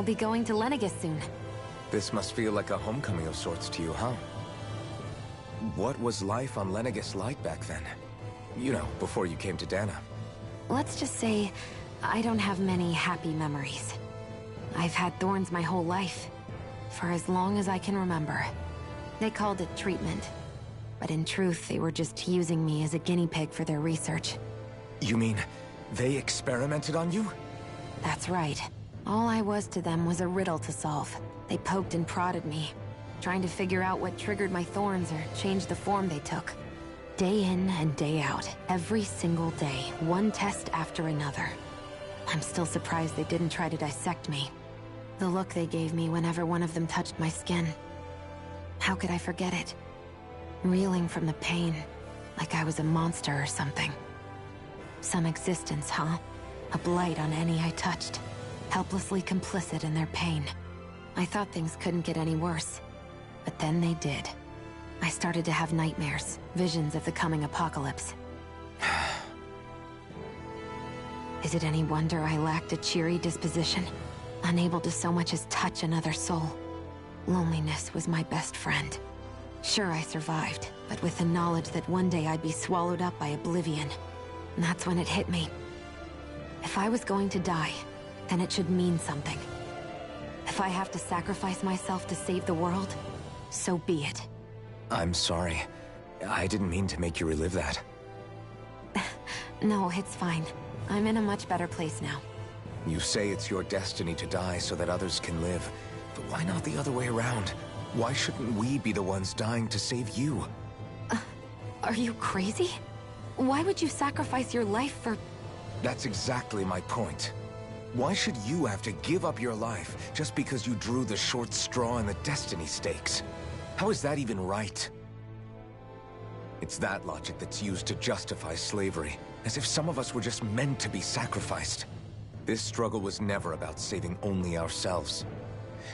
be going to Lenegis soon. This must feel like a homecoming of sorts to you, huh? What was life on Lenegis like back then? You know, before you came to Dana. Let's just say, I don't have many happy memories. I've had thorns my whole life, for as long as I can remember. They called it treatment, but in truth, they were just using me as a guinea pig for their research. You mean, they experimented on you? That's right. All I was to them was a riddle to solve. They poked and prodded me, trying to figure out what triggered my thorns or changed the form they took. Day in and day out, every single day, one test after another. I'm still surprised they didn't try to dissect me. The look they gave me whenever one of them touched my skin. How could I forget it? Reeling from the pain, like I was a monster or something. Some existence, huh? A blight on any I touched, helplessly complicit in their pain. I thought things couldn't get any worse, but then they did. I started to have nightmares, visions of the coming apocalypse. Is it any wonder I lacked a cheery disposition, unable to so much as touch another soul? Loneliness was my best friend. Sure, I survived, but with the knowledge that one day I'd be swallowed up by oblivion. And that's when it hit me. If I was going to die, then it should mean something. If I have to sacrifice myself to save the world, so be it. I'm sorry. I didn't mean to make you relive that. No, it's fine. I'm in a much better place now. You say it's your destiny to die so that others can live. But why not the other way around? Why shouldn't we be the ones dying to save you? Are you crazy? Why would you sacrifice your life for... That's exactly my point. Why should you have to give up your life just because you drew the short straw in the destiny stakes? How is that even right? It's that logic that's used to justify slavery, as if some of us were just meant to be sacrificed. This struggle was never about saving only ourselves.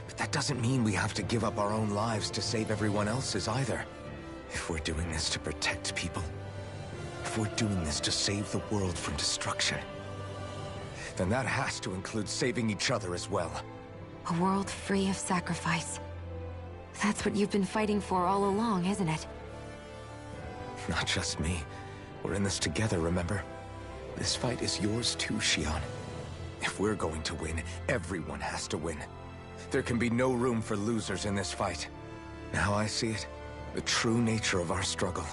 But that doesn't mean we have to give up our own lives to save everyone else's either. If we're doing this to protect people, if we're doing this to save the world from destruction, then that has to include saving each other as well. A world free of sacrifice. That's what you've been fighting for all along, isn't it? Not just me. We're in this together, remember? This fight is yours too, Xion. If we're going to win, everyone has to win. There can be no room for losers in this fight. Now I see it. The true nature of our struggle.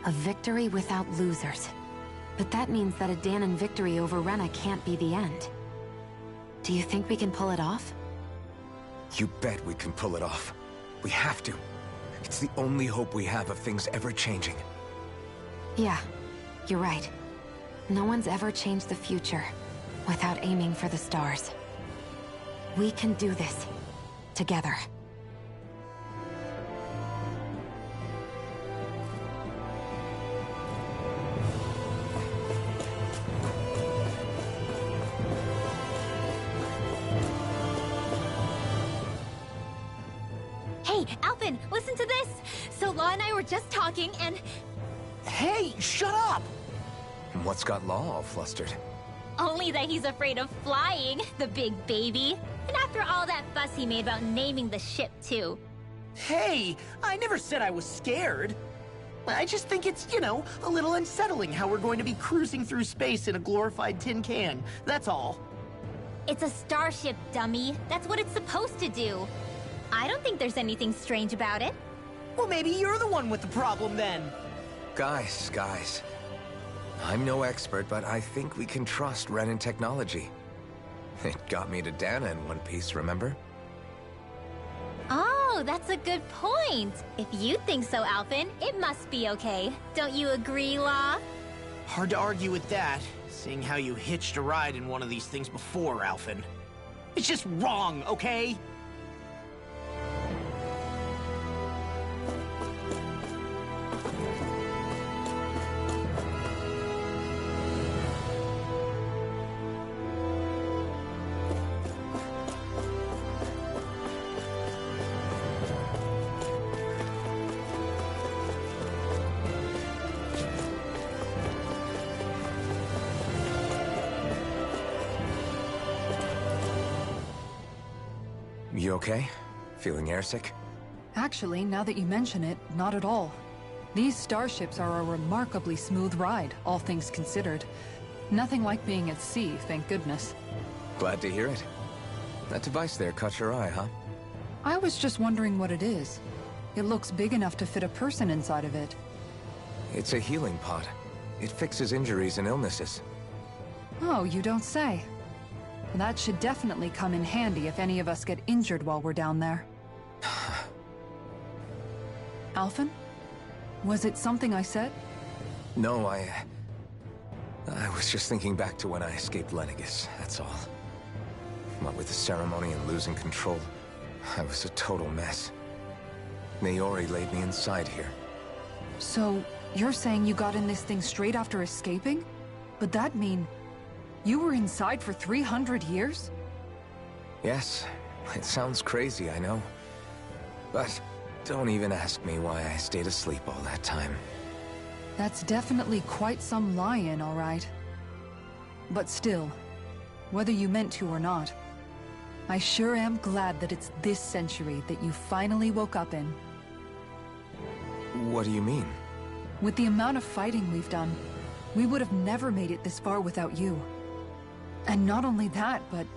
A victory without losers. But that means that a Dahnan victory over Rena can't be the end. Do you think we can pull it off? You bet we can pull it off. We have to. It's the only hope we have of things ever changing. Yeah, you're right. No one's ever changed the future without aiming for the stars. We can do this. Together. Hey, Alphen, listen to this! So Law and I were just talking and... Hey, shut up! What's got Law all flustered? Only that he's afraid of flying, the big baby. And after all that fuss he made about naming the ship, too. Hey, I never said I was scared. I just think it's, you know, a little unsettling how we're going to be cruising through space in a glorified tin can. That's all. It's a starship, dummy. That's what it's supposed to do. I don't think there's anything strange about it. Well, maybe you're the one with the problem then. Guys. I'm no expert, but I think we can trust Renan technology. It got me to Dana in one piece, remember? Oh, that's a good point. If you think so, Alphen, it must be okay. Don't you agree, Law? Hard to argue with that, seeing how you hitched a ride in one of these things before, Alphen. It's just wrong, okay? You okay? Feeling airsick? Actually, now that you mention it, not at all. These starships are a remarkably smooth ride, all things considered. Nothing like being at sea, thank goodness. Glad to hear it. That device there caught your eye, huh? I was just wondering what it is. It looks big enough to fit a person inside of it. It's a healing pod. It fixes injuries and illnesses. Oh, you don't say. That should definitely come in handy if any of us get injured while we're down there. Alphen? Was it something I said? No, I was just thinking back to when I escaped Lenegis, that's all. What with the ceremony and losing control, I was a total mess. Naori laid me inside here. So, you're saying you got in this thing straight after escaping? But that'd mean... you were inside for 300 years? Yes, it sounds crazy, I know. But don't even ask me why I stayed asleep all that time. That's definitely quite some lie-in, all right. But still, whether you meant to or not, I sure am glad that it's this century that you finally woke up in. What do you mean? With the amount of fighting we've done, we would have never made it this far without you. And not only that, but...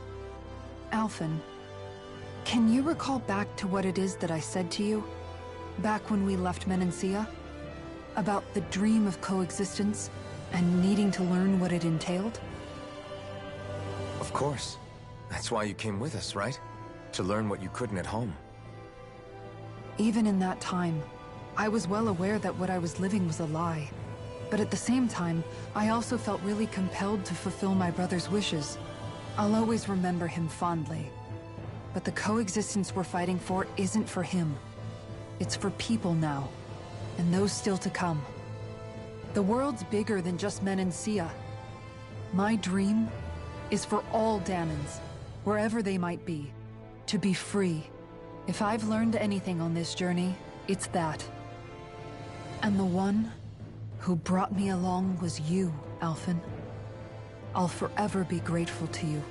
Alphen, can you recall back to what it is that I said to you? Back when we left Menancia? About the dream of coexistence, and needing to learn what it entailed? Of course. That's why you came with us, right? To learn what you couldn't at home. Even in that time, I was well aware that what I was living was a lie. But at the same time, I also felt really compelled to fulfill my brother's wishes. I'll always remember him fondly. But the coexistence we're fighting for isn't for him. It's for people now, and those still to come. The world's bigger than just Menancia. My dream is for all Dahnans, wherever they might be, to be free. If I've learned anything on this journey, it's that. And the one who brought me along was you, Alphen. I'll forever be grateful to you.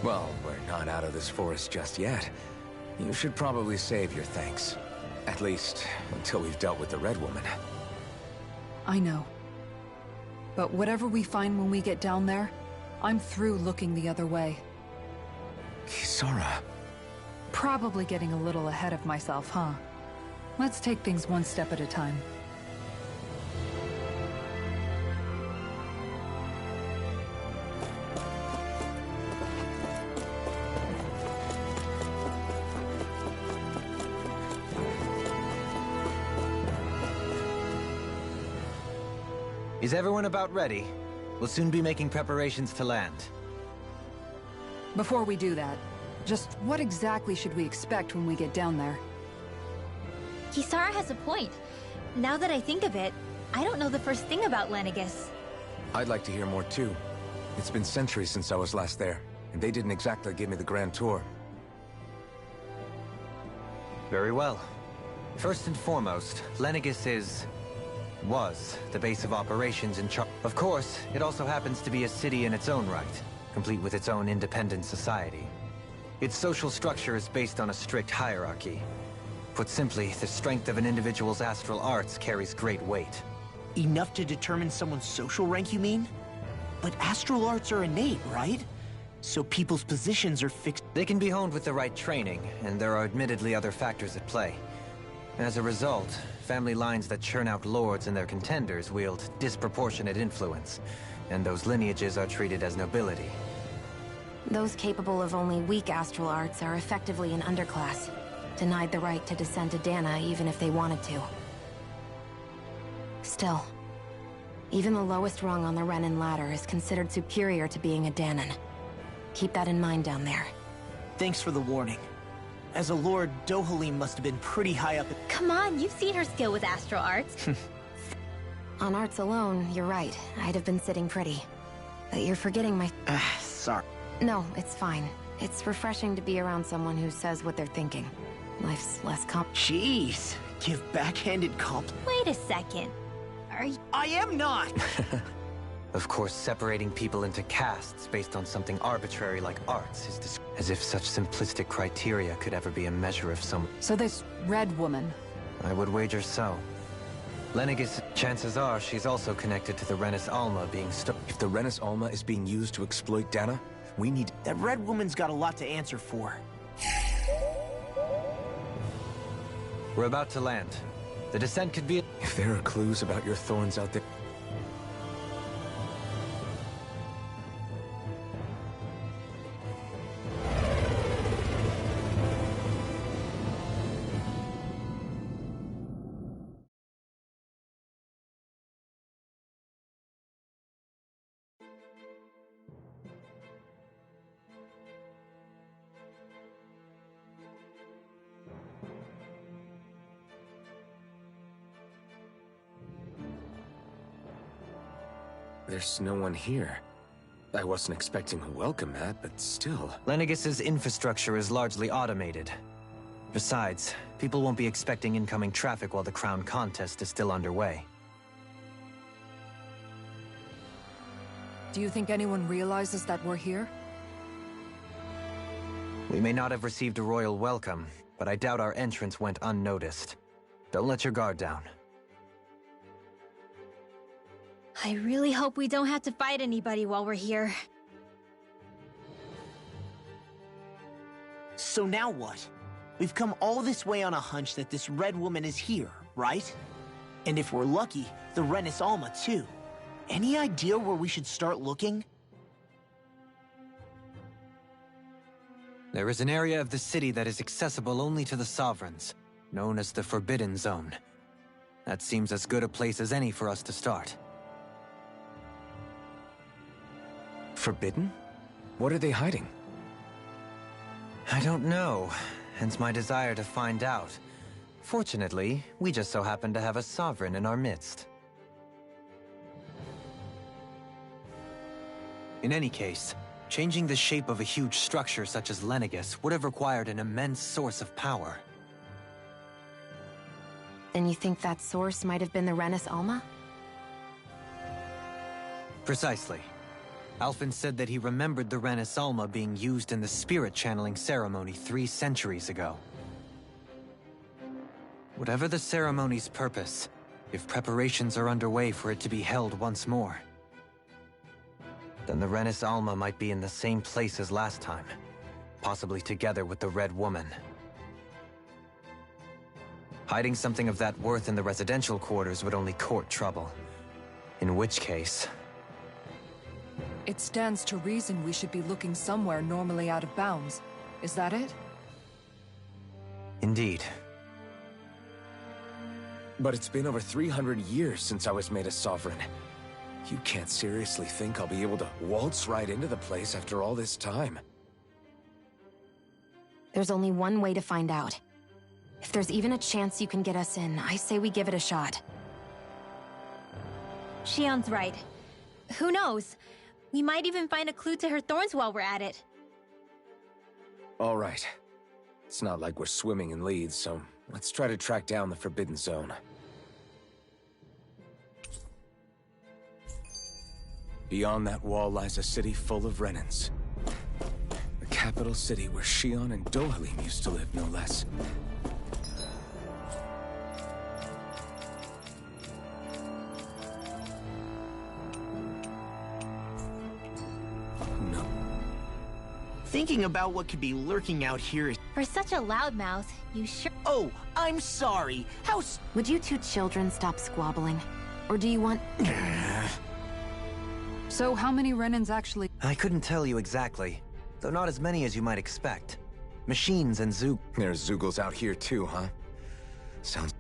Well, we're not out of this forest just yet. You should probably save your thanks. At least, until we've dealt with the Red Woman. I know. But whatever we find when we get down there, I'm through looking the other way. Kisara. Probably getting a little ahead of myself, huh? Let's take things one step at a time. Is everyone about ready? We'll soon be making preparations to land. Before we do that, just what exactly should we expect when we get down there? Kisara has a point. Now that I think of it, I don't know the first thing about Lenegis. I'd like to hear more too. It's been centuries since I was last there, and they didn't exactly give me the grand tour. Very well. First and foremost, Lenegis was the base of operations in charge. Of course, it also happens to be a city in its own right, complete with its own independent society. Its social structure is based on a strict hierarchy. Put simply, the strength of an individual's astral arts carries great weight. Enough to determine someone's social rank, you mean? But astral arts are innate, right? So people's positions are fixed. They can be honed with the right training, and there are admittedly other factors at play. As a result, family lines that churn out lords and their contenders wield disproportionate influence, and those lineages are treated as nobility. Those capable of only weak astral arts are effectively an underclass, denied the right to descend to Dahna even if they wanted to. Still, even the lowest rung on the Renan ladder is considered superior to being a Dahnan. Keep that in mind down there. Thanks for the warning. As a lord, Dohalim must have been pretty high up. Come on, you've seen her skill with astral arts. On arts alone, you're right. I'd have been sitting pretty. But you're forgetting my... Sorry. No, it's fine. It's refreshing to be around someone who says what they're thinking. Life's less Jeez, give backhanded comp. Wait a second. Are you... I am not! Of course, separating people into castes based on something arbitrary like arts is as if such simplistic criteria could ever be a measure of some... So this Red Woman... I would wager so. Lenegis, chances are she's also connected to the Renis Alma being If the Renis Alma is being used to exploit Dana, we need... That Red Woman's got a lot to answer for. We're about to land. The descent could be... If there are clues about your thorns out there... There's no one here. I wasn't expecting a welcome mat, but still. Lenegis's infrastructure is largely automated. Besides, people won't be expecting incoming traffic while the crown contest is still underway. Do you think anyone realizes that we're here? We may not have received a royal welcome, but I doubt our entrance went unnoticed. Don't let your guard down. I really hope we don't have to fight anybody while we're here. So now what? We've come all this way on a hunch that this Red Woman is here, right? And if we're lucky, the Renis Alma too. Any idea where we should start looking? There is an area of the city that is accessible only to the Sovereigns, known as the Forbidden Zone. That seems as good a place as any for us to start. Forbidden? What are they hiding? I don't know, hence my desire to find out. Fortunately, we just so happen to have a Sovereign in our midst. In any case, changing the shape of a huge structure such as Lenegis would have required an immense source of power. Then you think that source might have been the Renis Alma? Precisely. Alphen said that he remembered the Renis Alma being used in the spirit channeling ceremony 3 centuries ago. Whatever the ceremony's purpose, if preparations are underway for it to be held once more, then the Renis Alma might be in the same place as last time, possibly together with the Red Woman. Hiding something of that worth in the residential quarters would only court trouble. In which case... It stands to reason we should be looking somewhere normally out of bounds. Is that it? Indeed. But it's been over 300 years since I was made a Sovereign. You can't seriously think I'll be able to waltz right into the place after all this time. There's only one way to find out. If there's even a chance you can get us in, I say we give it a shot. Shionne's right. Who knows? We might even find a clue to her thorns while we're at it. All right. It's not like we're swimming in leads, so let's try to track down the Forbidden Zone. Beyond that wall lies a city full of Renins. The capital city where Shionne and Dohalim used to live, no less. No. Thinking about what could be lurking out here is... For such a loudmouth, you sure... Oh, I'm sorry. How Would you two children stop squabbling? Or do you want... So how many Renins actually... I couldn't tell you exactly, though not as many as you might expect. Machines and Zoog... There's Zoogles out here too, huh? Sounds...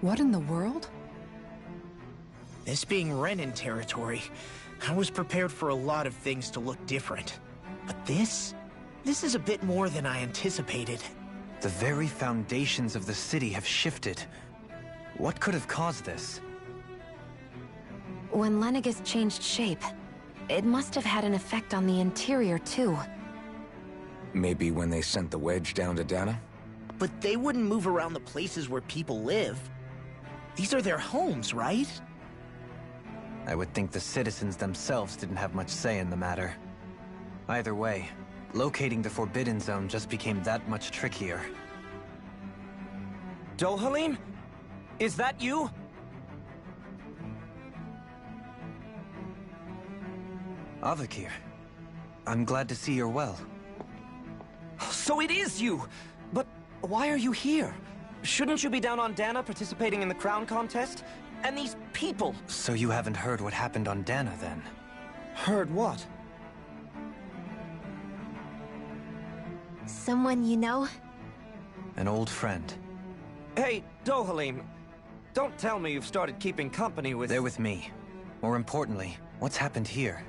What in the world? This being Renan territory, I was prepared for a lot of things to look different. But this is a bit more than I anticipated. The very foundations of the city have shifted. What could have caused this? When Lenegis changed shape, it must have had an effect on the interior, too. Maybe when they sent the wedge down to Dana? But they wouldn't move around the places where people live. These are their homes, right? I would think the citizens themselves didn't have much say in the matter. Either way, locating the Forbidden Zone just became that much trickier. Dohalim? Is that you? Avakir, I'm glad to see you're well. So it is you! But why are you here? Shouldn't you be down on Dana participating in the crown contest? And these people! So you haven't heard what happened on Dana, then? Heard what? Someone you know? An old friend. Hey, Dohalim, don't tell me you've started keeping company with... They're with me. More importantly, what's happened here?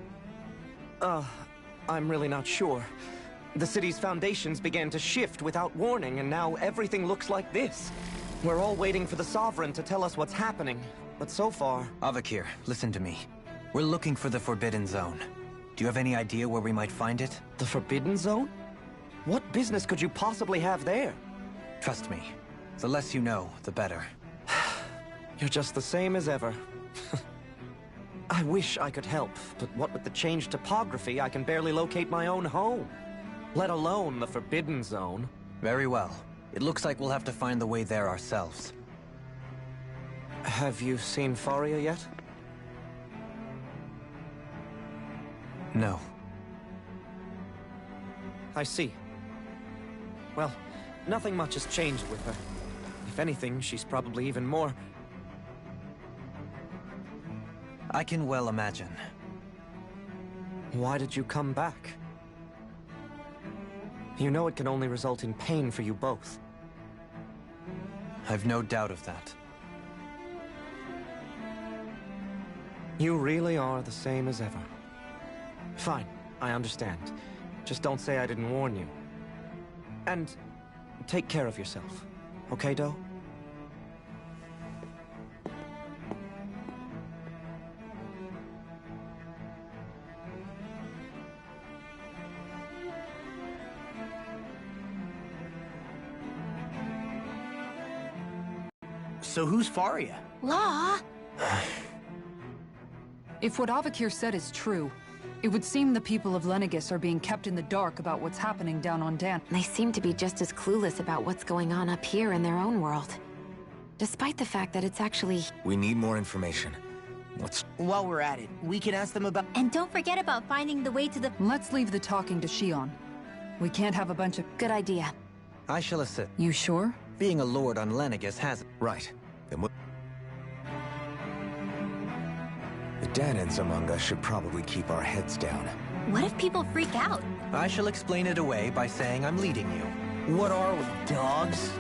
I'm really not sure. The city's foundations began to shift without warning, and now everything looks like this. We're all waiting for the Sovereign to tell us what's happening, but so far... Avakir, listen to me. We're looking for the Forbidden Zone. Do you have any idea where we might find it? The Forbidden Zone? What business could you possibly have there? Trust me. The less you know, the better. You're just the same as ever. I wish I could help, but what with the changed topography, I can barely locate my own home. Let alone the Forbidden Zone. Very well. It looks like we'll have to find the way there ourselves. Have you seen Faria yet? No. I see. Well, nothing much has changed with her. If anything, she's probably even more... I can well imagine. Why did you come back? You know it can only result in pain for you both. I've no doubt of that. You really are the same as ever. Fine, I understand. Just don't say I didn't warn you. And take care of yourself. Okay, Do? So who's Faria? Law? If what Avakir said is true, it would seem the people of Lenegis are being kept in the dark about what's happening down on Dan. They seem to be just as clueless about what's going on up here in their own world. Despite the fact that it's actually... We need more information. While we're at it, we can ask them about... And don't forget about finding the way to the... Let's leave the talking to Shion. We can't have a bunch of... Good idea. I shall assist. You sure? Being a lord on Lenegis has... Right. Then we'll... The Danans among us should probably keep our heads down. What if people freak out? I shall explain it away by saying I'm leading you. What are we, dogs?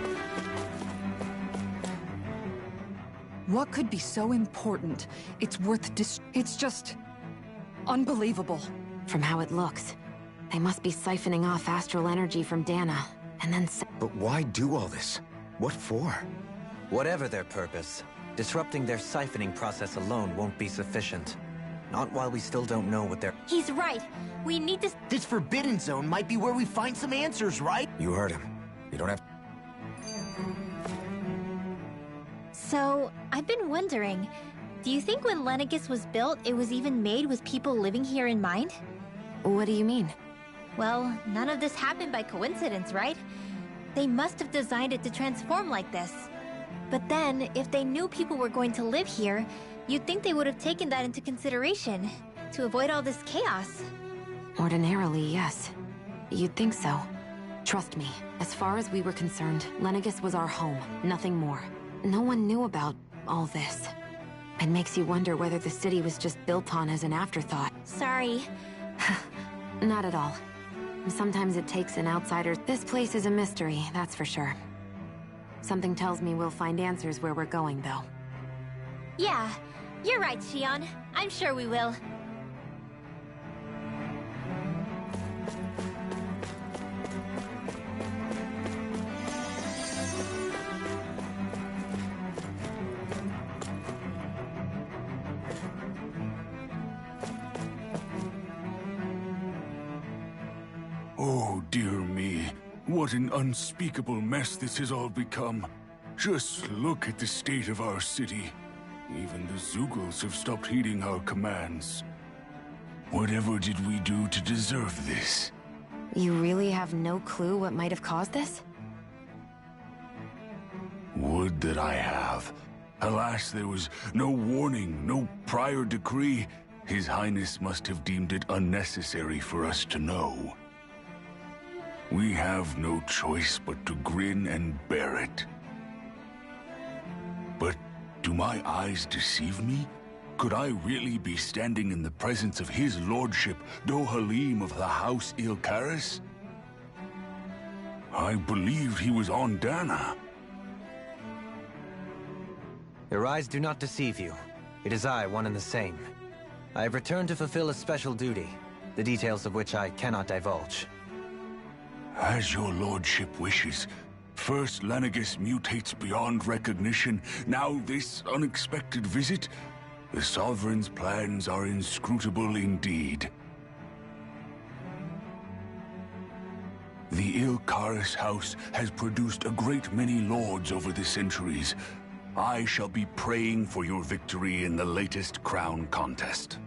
What could be so important? It's worth It's just... unbelievable. From how it looks, they must be siphoning off astral energy from Dana, and then... But why do all this? What for? Whatever their purpose, disrupting their siphoning process alone won't be sufficient. Not while we still don't know what they're... He's right. We need to... This Forbidden Zone might be where we find some answers, right? You heard him. You don't have... So, I've been wondering, do you think when Lenegis was built, it was even made with people living here in mind? What do you mean? Well, none of this happened by coincidence, right? They must have designed it to transform like this. But then, if they knew people were going to live here, you'd think they would have taken that into consideration, to avoid all this chaos. Ordinarily, yes. You'd think so. Trust me, as far as we were concerned, Lenegis was our home, nothing more. No one knew about all this. It makes you wonder whether the city was just built on as an afterthought. Sorry. Not at all. Sometimes it takes an outsider. This place is a mystery, that's for sure. Something tells me we'll find answers where we're going, though. Yeah, you're right, Shion. I'm sure we will. Oh, dear me. What an unspeakable mess this has all become. Just look at the state of our city. Even the Zeugles have stopped heeding our commands. Whatever did we do to deserve this? You really have no clue what might have caused this? Would that I have. Alas, there was no warning, no prior decree. His Highness must have deemed it unnecessary for us to know. We have no choice but to grin and bear it. But do my eyes deceive me? Could I really be standing in the presence of his lordship, Dohalim of the House Ilkaris? I believed he was on Dana. Your eyes do not deceive you. It is I, one and the same. I have returned to fulfill a special duty, the details of which I cannot divulge. As your lordship wishes. First Lenegis mutates beyond recognition, now this unexpected visit. The Sovereign's plans are inscrutable indeed. The Ilkaris house has produced a great many lords over the centuries. I shall be praying for your victory in the latest crown contest.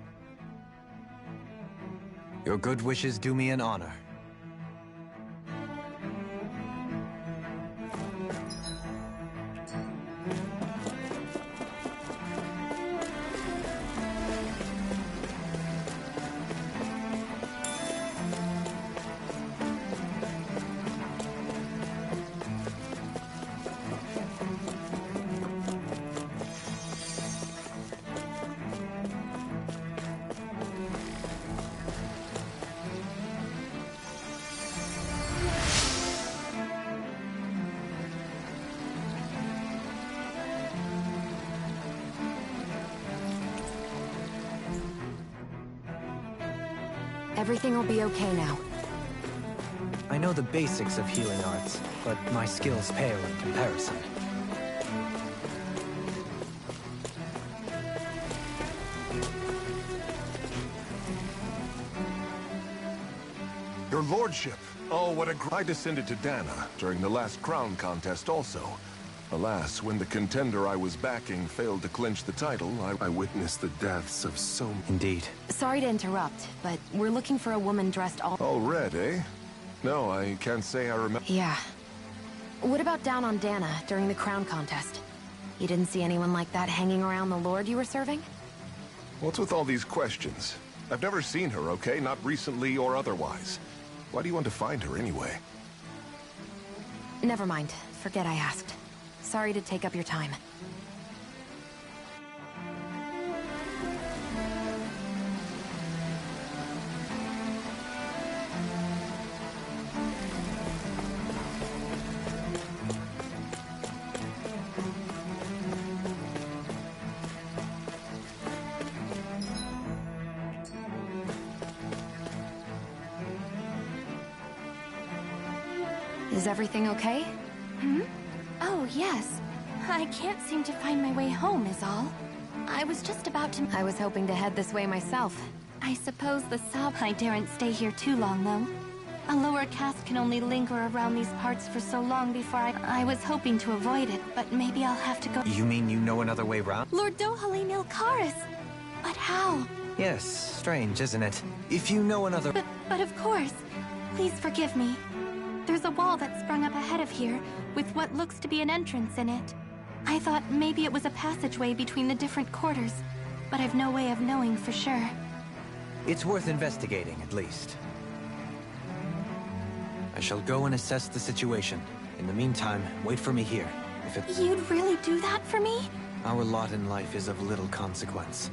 Your good wishes do me an honor. Everything will be okay now. I know the basics of healing arts, but my skills pale in comparison. Your lordship! Oh, what a I descended to Dana during the last crown contest also. Alas, when the contender I was backing failed to clinch the title, I witnessed the deaths of so many. Indeed. Sorry to interrupt, but we're looking for a woman dressed All red, eh? No, I can't say I remember. Yeah. What about down on Dana during the crown contest? You didn't see anyone like that hanging around the lord you were serving? What's with all these questions? I've never seen her, okay? Not recently or otherwise. Why do you want to find her anyway? Never mind. Forget I asked. Sorry to take up your time. Is everything okay? Hmm? Oh, yes. I can't seem to find my way home is all. I was just about to... I was hoping to head this way myself. I suppose the I daren't stay here too long, though. A lower caste can only linger around these parts for so long before I was hoping to avoid it, but maybe I'll have to go... You mean you know another way round? Lord Dohalim Ilkaris! But how? Yes, strange, isn't it? If you know another... But of course. Please forgive me. There's a wall that sprung up ahead of here, with what looks to be an entrance in it. I thought maybe it was a passageway between the different quarters, but I've no way of knowing for sure. It's worth investigating, at least. I shall go and assess the situation. In the meantime, wait for me here. If it... You'd really do that for me? Our lot in life is of little consequence.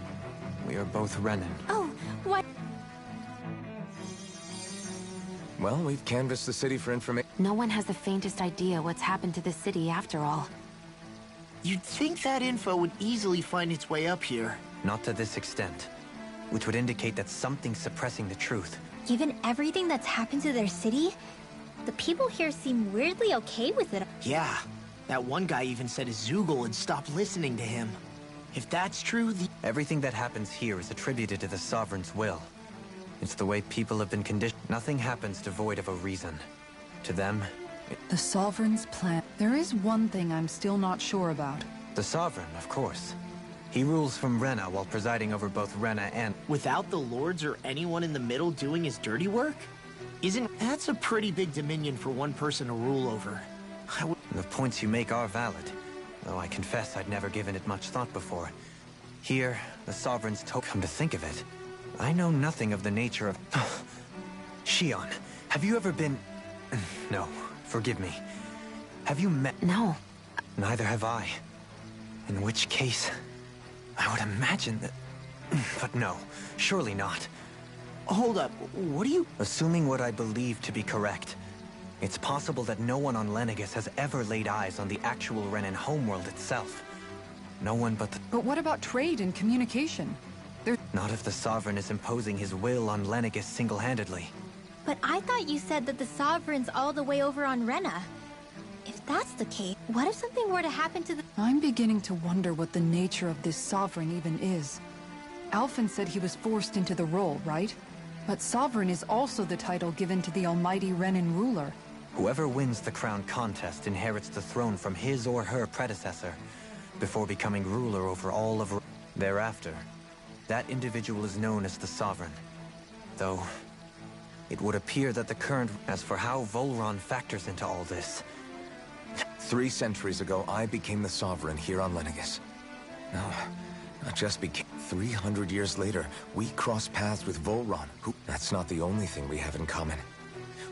We are both Renan. Oh, what? Well, we've canvassed the city for information. No one has the faintest idea what's happened to the city after all. You'd think that info would easily find its way up here. Not to this extent, which would indicate that something's suppressing the truth. Given everything that's happened to their city, the people here seem weirdly okay with it. Yeah, that one guy even said his Zoogle had stopped listening to him. If that's true, Everything that happens here is attributed to the Sovereign's will. It's the way people have been conditioned. Nothing happens devoid of a reason. To them, The Sovereign's plan. There is one thing I'm still not sure about. the Sovereign, of course. He rules from Rena while presiding over both Rena and... Without the lords or anyone in the middle doing his dirty work? That's a pretty big dominion for one person to rule over. The points you make are valid, though I confess I'd never given it much thought before. Here, the Sovereign's come to think of it. I know nothing of the nature of... Shion, have you ever been... No, forgive me. Have you met... No. Neither have I. In which case, I would imagine that... But no, surely not. Hold up, what are you... Assuming what I believe to be correct, it's possible that no one on Lenegis has ever laid eyes on the actual Renan homeworld itself. No one but the... But what about trade and communication? Not if the Sovereign is imposing his will on Lenegis single-handedly. But I thought you said that the Sovereign's all the way over on Rena. If that's the case, what if something were to happen to the... I'm beginning to wonder what the nature of this Sovereign even is. Alphen said he was forced into the role, right? But Sovereign is also the title given to the almighty Renan ruler. Whoever wins the crown contest inherits the throne from his or her predecessor, before becoming ruler over all of... Thereafter, that individual is known as the Sovereign. Though, it would appear that the current... As for how Volron factors into all this... 3 centuries ago, I became the Sovereign here on Lenegis. No, not just became. 300 years later, we crossed paths with Volron, who... That's not the only thing we have in common.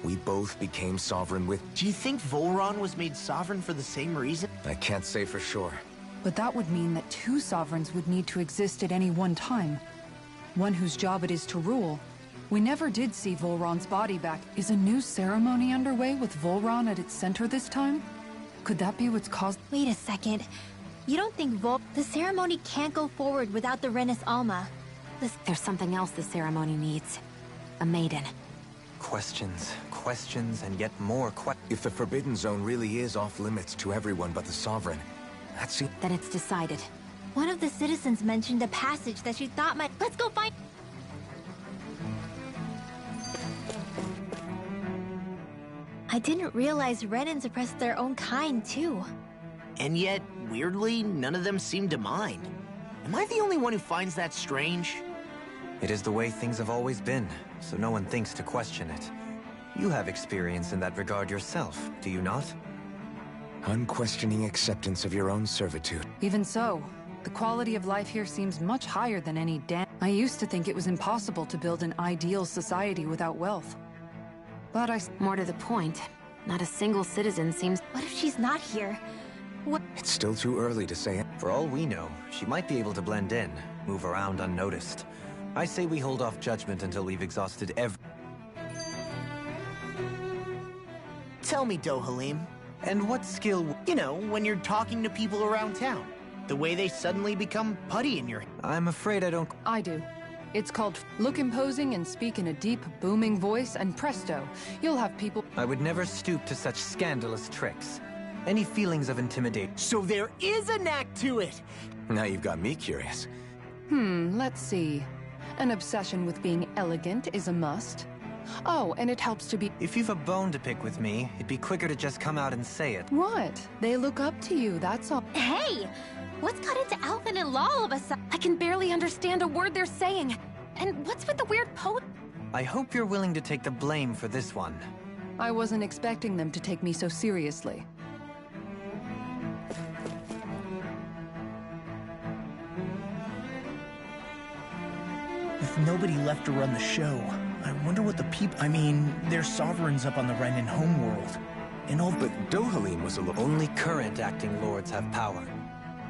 We both became Sovereign with... Do you think Volron was made Sovereign for the same reason? I can't say for sure. But that would mean that 2 Sovereigns would need to exist at any one time. One whose job it is to rule. We never did see Volron's body back. Is a new ceremony underway with Volron at its center this time? Could that be what's caused... Wait a second. You don't think the ceremony can't go forward without the Renis Alma? There's something else the ceremony needs. A maiden. Questions, and yet more questions. If the Forbidden Zone really is off-limits to everyone but the Sovereign, that's it. Then it's decided. One of the citizens mentioned a passage that she thought might... Let's go find... I didn't realize Renan suppressed their own kind, too. And yet, weirdly, none of them seem to mind. Am I the only one who finds that strange? It is the way things have always been, so no one thinks to question it. You have experience in that regard yourself, do you not? Unquestioning acceptance of your own servitude. Even so, the quality of life here seems much higher than any I used to think it was impossible to build an ideal society without wealth. But More to the point, not a single citizen seems... What if she's not here? What? It's still too early to say it. For all we know, she might be able to blend in, move around unnoticed. I say we hold off judgment until we've exhausted every... Tell me, Dohalim. And what skill... You know, when you're talking to people around town. The way they suddenly become putty in your... I'm afraid I don't... I do. It's called look imposing and speak in a deep, booming voice, and presto, you'll have people... I would never stoop to such scandalous tricks. Any feelings of intimidation... So there is a knack to it! Now you've got me curious. Let's see. An obsession with being elegant is a must. Oh, and it helps to be... If you've a bone to pick with me, it'd be quicker to just come out and say it. What? They look up to you, that's all. Hey! What's got into Alphen and Law all of a sudden? I can barely understand a word they're saying. And what's with the weird poet? I hope you're willing to take the blame for this one. I wasn't expecting them to take me so seriously. With nobody left to run the show, I wonder what the there's sovereigns up on the Renan homeworld. And all... But Dohalim was Only current acting lords have power.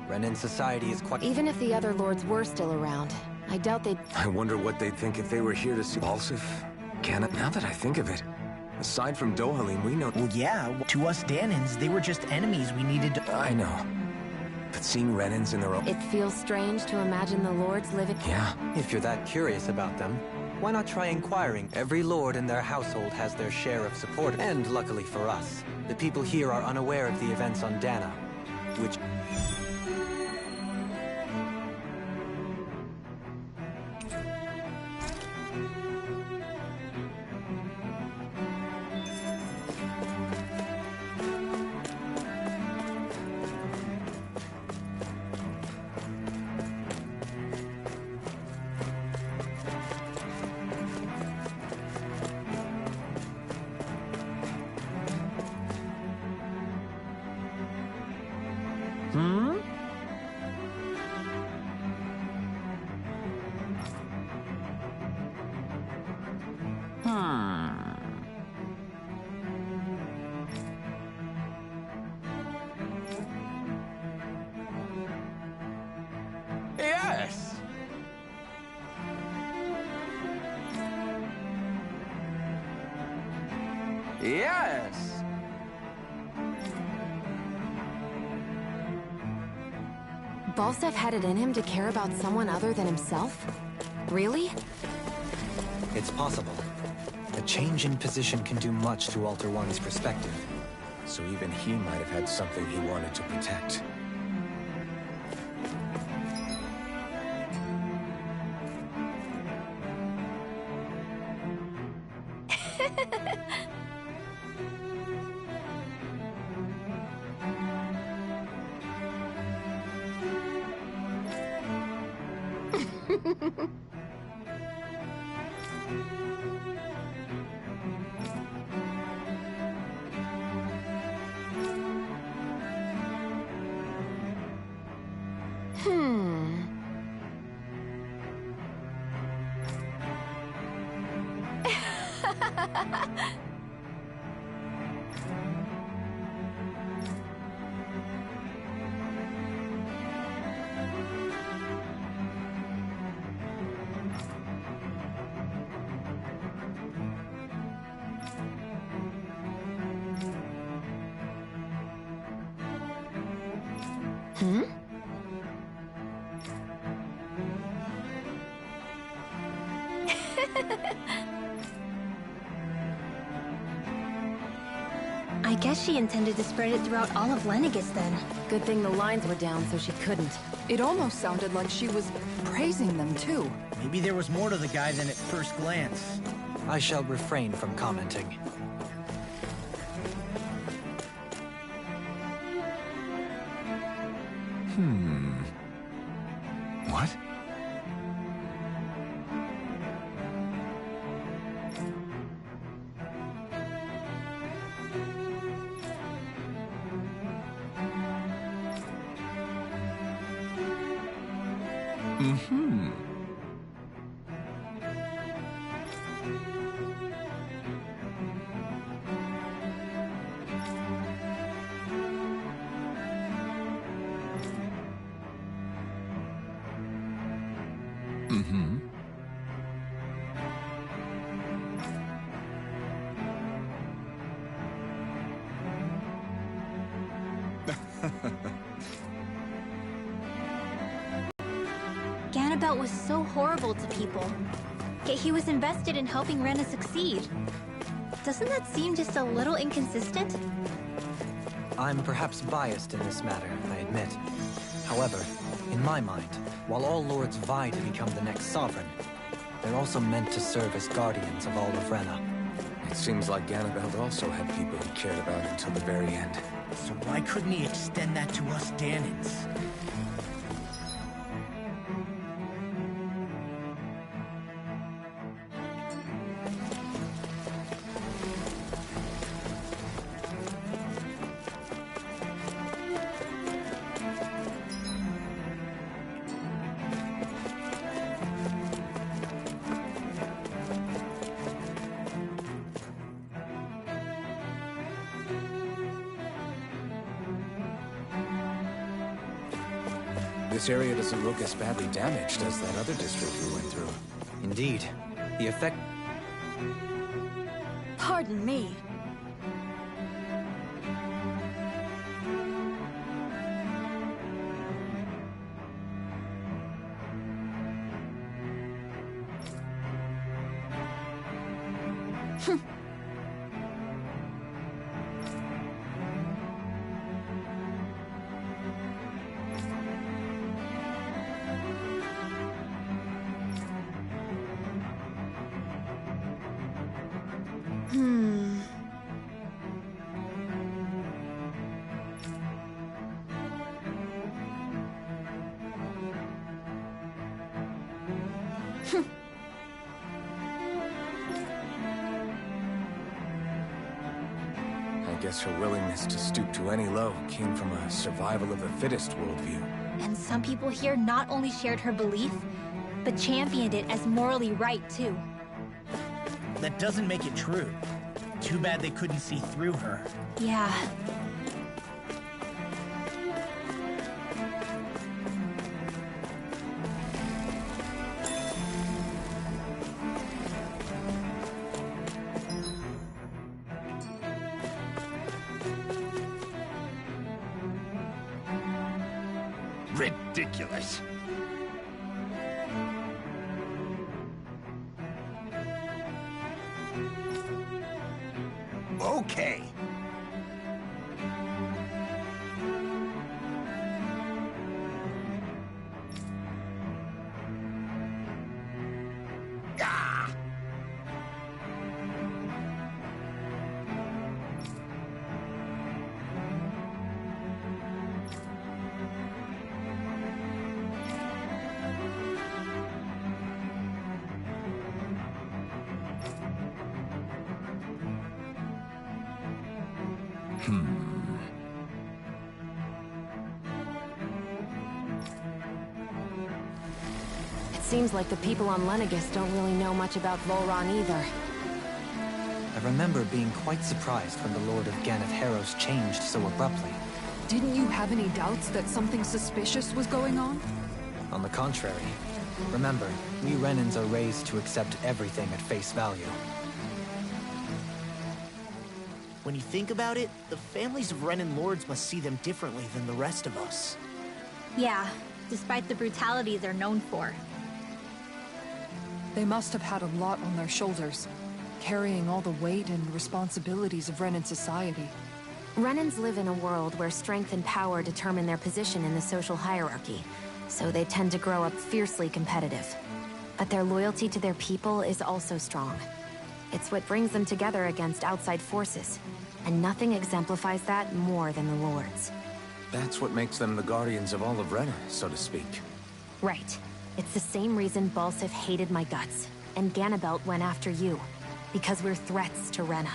Renan society is quite... Even if the other lords were still around, I doubt they'd... I wonder what they'd think if they were here to see... Impulsive? Now that I think of it, Aside from Dohalim, we know... Well, yeah, to us Danans, they were just enemies we needed to... I know. But seeing Renans in their own... It feels strange to imagine the lords living... Yeah. If you're that curious about them, why not try inquiring? Every lord in their household has their share of support, and luckily for us, the people here are unaware of the events on Dana, which... Yes! Yes! Balsef had it in him to care about someone other than himself? Really? It's possible. A change in position can do much to alter one's perspective. So even he might have had something he wanted to protect. I guess she intended to spread it throughout all of Lenegis then. Good thing the lines were down so she couldn't. It almost sounded like she was praising them, too. Maybe there was more to the guy than at first glance. I shall refrain from commenting. What? Ganabelt was so horrible to people. Yet he was invested in helping Rena succeed. Doesn't that seem just a little inconsistent? I'm perhaps biased in this matter, I admit. However, in my mind, while all lords vie to become the next sovereign, they're also meant to serve as guardians of all of Rena. It seems like Ganabelt also had people he cared about until the very end. So why couldn't he extend that to us Danans? This area doesn't look as badly damaged as that other district we went through. Indeed. The effect... Pardon me. I guess her willingness to stoop to any low came from a survival of the fittest worldview. And some people here not only shared her belief, but championed it as morally right, too. That doesn't make it true. Too bad they couldn't see through her. Yeah. Ridiculous. Okay. Ah! It seems like the people on Lenegis don't really know much about Volron either. I remember being quite surprised when the Lord of Ganeth Harros changed so abruptly. Didn't you have any doubts that something suspicious was going on? On the contrary. Remember, we Renans are raised to accept everything at face value. When you think about it, the families of Renan lords must see them differently than the rest of us. Yeah, despite the brutality they're known for. They must have had a lot on their shoulders, carrying all the weight and responsibilities of Renan society. Renans live in a world where strength and power determine their position in the social hierarchy, so they tend to grow up fiercely competitive. But their loyalty to their people is also strong. It's what brings them together against outside forces, and nothing exemplifies that more than the Lords. That's what makes them the guardians of all of Renna, so to speak. Right. It's the same reason Balsif hated my guts, and Ganabelt went after you. Because we're threats to Renna.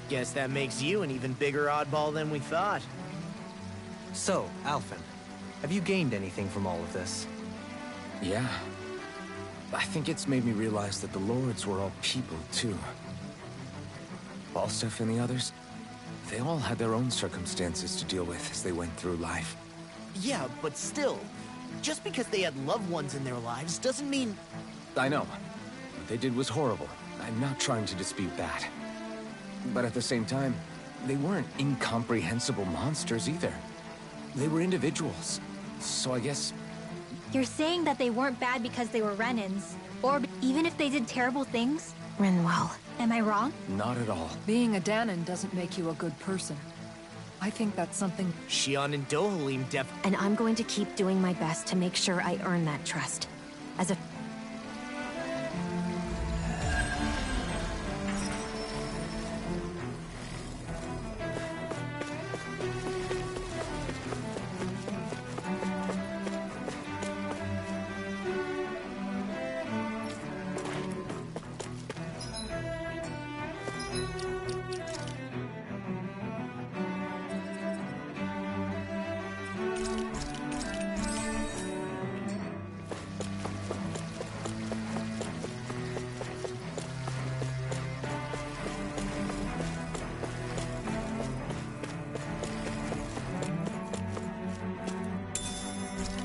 Guess that makes you an even bigger oddball than we thought. So, Alphen, have you gained anything from all of this? Yeah. I think it's made me realize that the Lords were all people, too. Balsif and the others, they all had their own circumstances to deal with as they went through life. Yeah, but still, just because they had loved ones in their lives doesn't mean... I know. What they did was horrible. I'm not trying to dispute that. But at the same time, they weren't incomprehensible monsters either. They were individuals. So I guess... You're saying that they weren't bad because they were Renans, or even if they did terrible things? Rinwell. Am I wrong? Not at all. Being a Dahnan doesn't make you a good person. I think that's something... Shion and Dohalim And I'm going to keep doing my best to make sure I earn that trust. As a...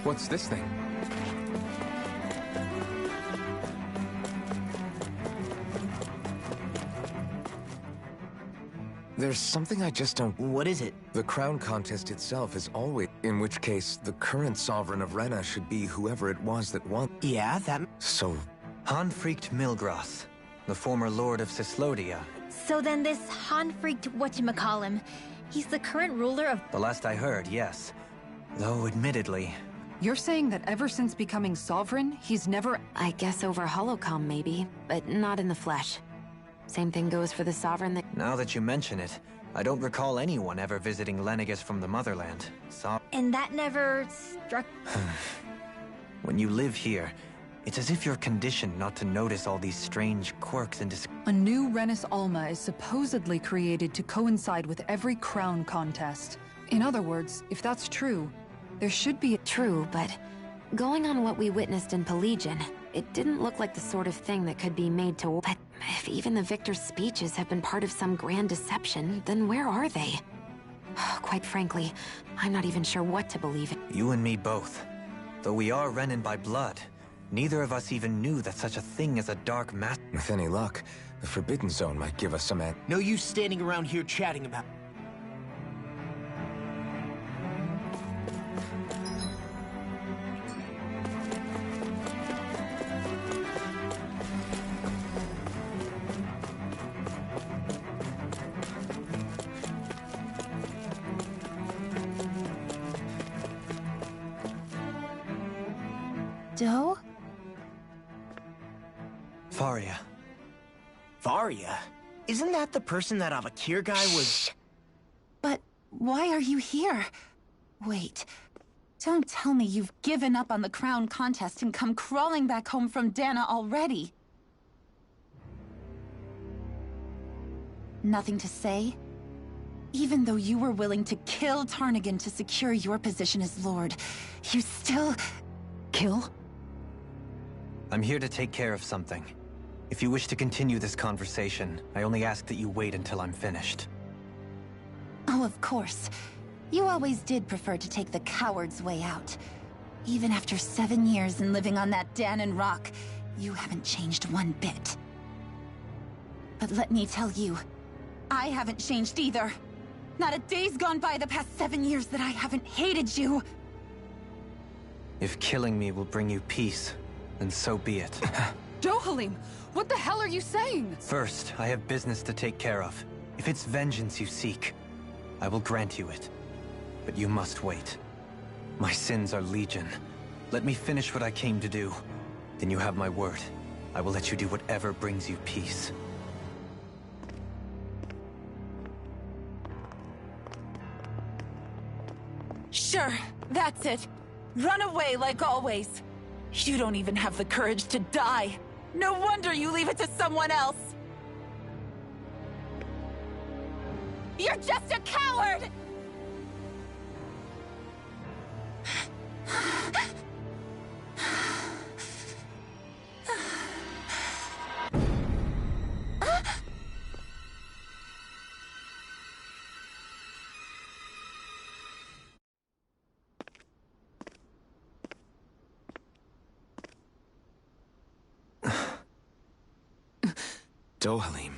What's this thing? There's something I just don't... What is it? The crown contest itself is always... In which case, the current sovereign of Rena should be whoever it was that won. Yeah, that... So... Hanfried Milgras, the former lord of Cyslodia. So then this Han-freaked whatchamacallem, he's the current ruler of... The last I heard, yes. Though, admittedly... You're saying that ever since becoming sovereign, he's never... I guess over holocom maybe, but not in the flesh. Same thing goes for the sovereign that... Now that you mention it, I don't recall anyone ever visiting Lenegis from the motherland. And that never struck... When you live here, it's as if you're conditioned not to notice all these strange quirks and A new Renis Alma is supposedly created to coincide with every crown contest. In other words, if that's true, there should be... True, but going on what we witnessed in Pelegion, it didn't look like the sort of thing that could be made to... But if even the victor's speeches have been part of some grand deception, then where are they? Quite frankly, I'm not even sure what to believe in. You and me both. Though we are Renin by blood, neither of us even knew that such a thing as a dark matter... With any luck, the Forbidden Zone might give us some... No use standing around here chatting about... Doe? Faria. Varia? Isn't that the person that Avakir guy was... But why are you here? Wait. Don't tell me you've given up on the crown contest and come crawling back home from Dana already. Nothing to say? Even though you were willing to kill Tarnigan to secure your position as Lord, you still... Kill? I'm here to take care of something. If you wish to continue this conversation, I only ask that you wait until I'm finished. Oh, of course. You always did prefer to take the coward's way out. Even after 7 years and living on that Danon rock, you haven't changed one bit. But let me tell you, I haven't changed either. Not a day's gone by the past 7 years that I haven't hated you. If killing me will bring you peace, then so be it. Dohalim, what the hell are you saying? First, I have business to take care of. If it's vengeance you seek, I will grant you it. But you must wait. My sins are legion. Let me finish what I came to do. Then you have my word. I will let you do whatever brings you peace. Sure, that's it. Run away like always. You don't even have the courage to die. No wonder you leave it to someone else. You're just a coward! Dohalim.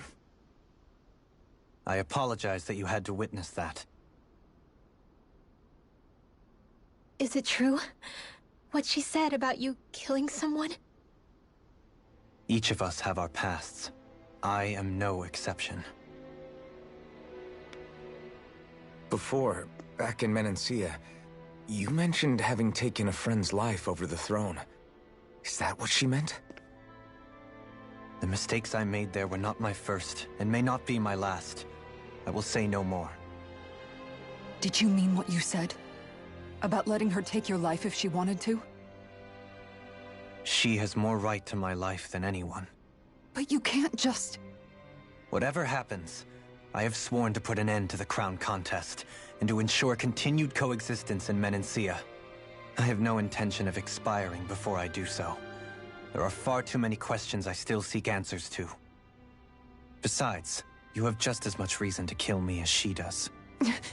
I apologize that you had to witness that. Is it true? What she said about you killing someone? Each of us have our pasts. I am no exception. Before, back in Menancia, you mentioned having taken a friend's life over the throne. Is that what she meant? The mistakes I made there were not my first, and may not be my last. I will say no more. Did you mean what you said? About letting her take your life if she wanted to? She has more right to my life than anyone. But you can't just... Whatever happens, I have sworn to put an end to the crown contest, and to ensure continued coexistence in Menancia. I have no intention of expiring before I do so. There are far too many questions I still seek answers to. Besides, you have just as much reason to kill me as she does.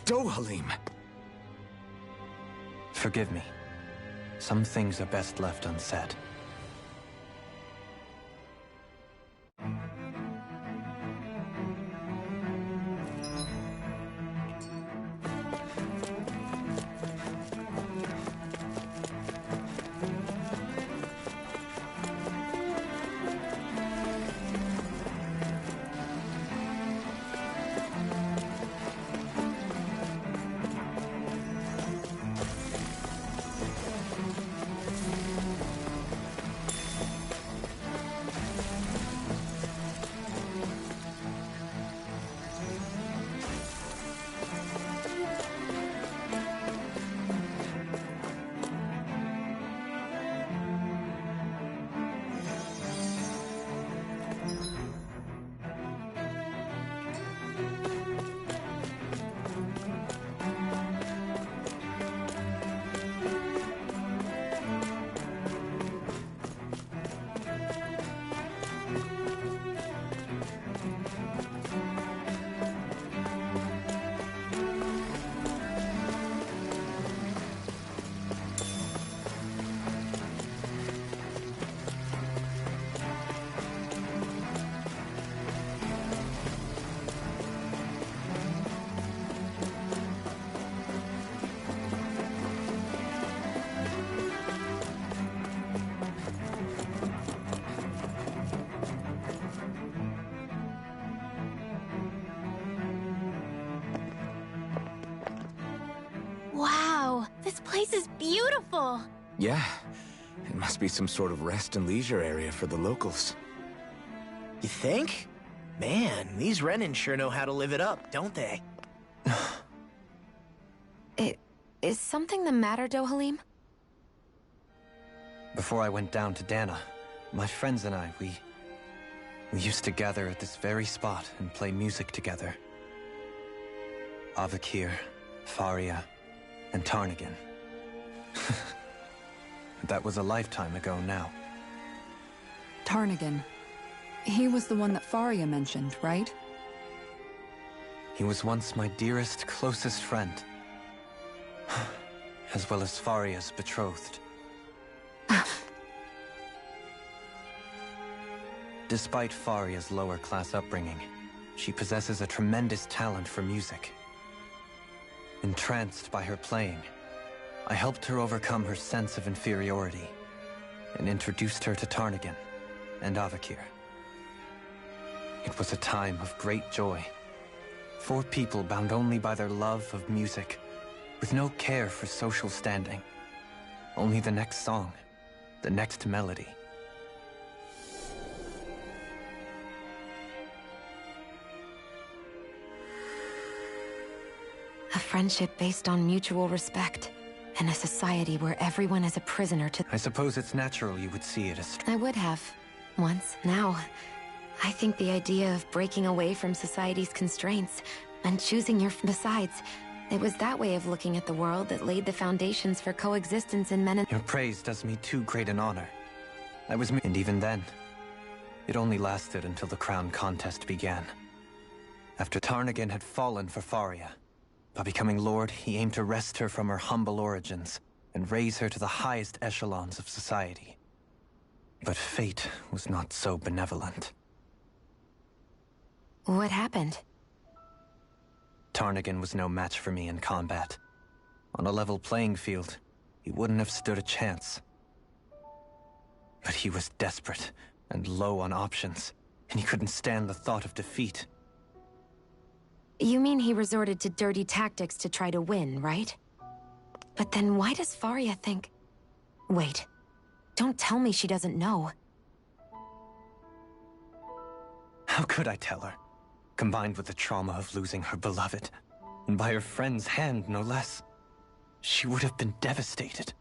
Dohalim! Forgive me. Some things are best left unsaid. This place is beautiful! Yeah, it must be some sort of rest and leisure area for the locals. You think? Man, these Renan sure know how to live it up, don't they? Is something the matter, Dohalim? Before I went down to Dana, my friends and I, we used to gather at this very spot and play music together. Avakir, Faria, and Tarnagin. That was a lifetime ago now. Tarnagin. He was the one that Faria mentioned, right? He was once my dearest, closest friend. As well as Faria's betrothed. Despite Faria's lower-class upbringing, she possesses a tremendous talent for music. Entranced by her playing, I helped her overcome her sense of inferiority and introduced her to Tarnagin and Avakir. It was a time of great joy. 4 people bound only by their love of music, with no care for social standing. Only the next song, the next melody. A friendship based on mutual respect, and a society where everyone is a prisoner to... I suppose it's natural you would see it as... I would have. Once. Now, I think the idea of breaking away from society's constraints and choosing your... Besides, it was that way of looking at the world that laid the foundations for coexistence in men and... Your praise does me too great an honor. I was... And even then, it only lasted until the crown contest began. After Tarnagin had fallen for Faria, by becoming Lord, he aimed to wrest her from her humble origins and raise her to the highest echelons of society. But fate was not so benevolent. What happened? Tarnagin was no match for me in combat. On a level playing field, he wouldn't have stood a chance. But he was desperate and low on options, and he couldn't stand the thought of defeat. You mean he resorted to dirty tactics to try to win, right? But then why does Faria think... Wait. Don't tell me she doesn't know. How could I tell her? Combined with the trauma of losing her beloved, and by her friend's hand, no less. She would have been devastated.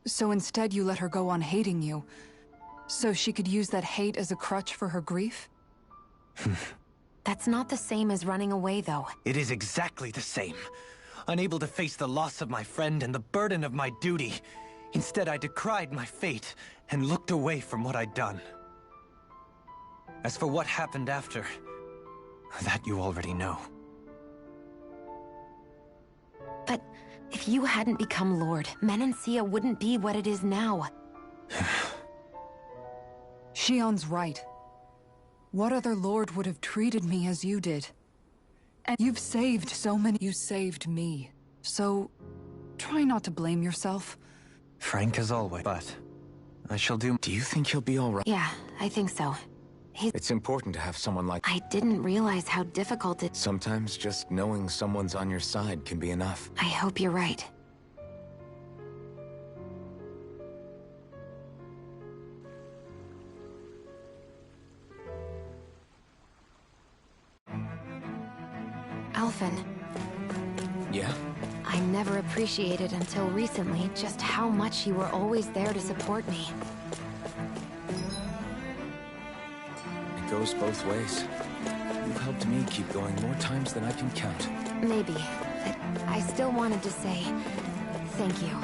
So instead you let her go on hating you, so she could use that hate as a crutch for her grief? That's not the same as running away, though. It is exactly the same. Unable to face the loss of my friend and the burden of my duty. Instead, I decried my fate and looked away from what I'd done. As for what happened after, that you already know. But if you hadn't become Lord, Menancia wouldn't be what it is now. Shion's right. What other lord would have treated me as you did? And you've saved so many. You saved me. So, try not to blame yourself. Frank as always, but I shall do... Do you think he'll be all right? Yeah, I think so. It's important to have someone like... I didn't realize how difficult it... Sometimes just knowing someone's on your side can be enough. I hope you're right. Alphen. Yeah? I never appreciated until recently just how much you were always there to support me. It goes both ways. You've helped me keep going more times than I can count. Maybe, but I still wanted to say thank you.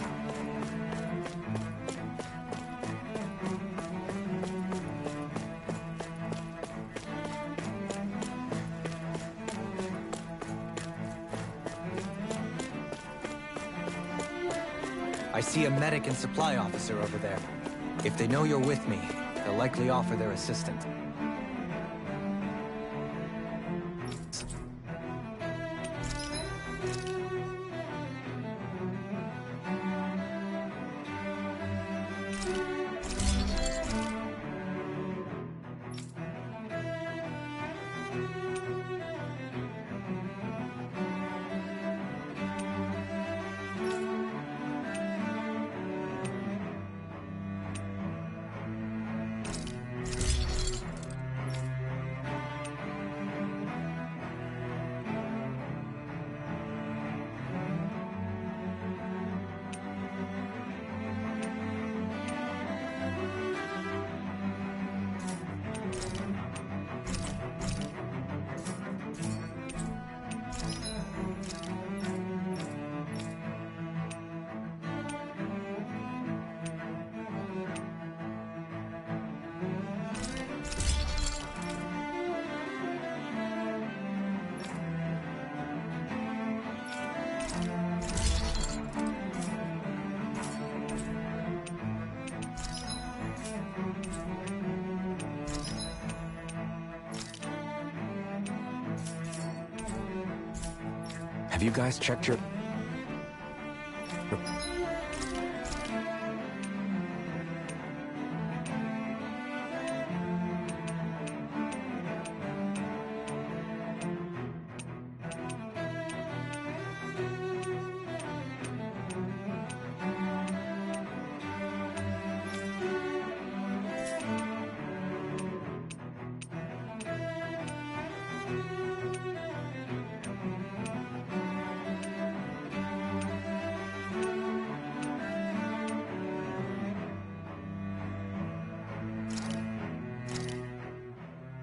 I see a medic and supply officer over there. If they know you're with me, they'll likely offer their assistance. Have you guys checked your...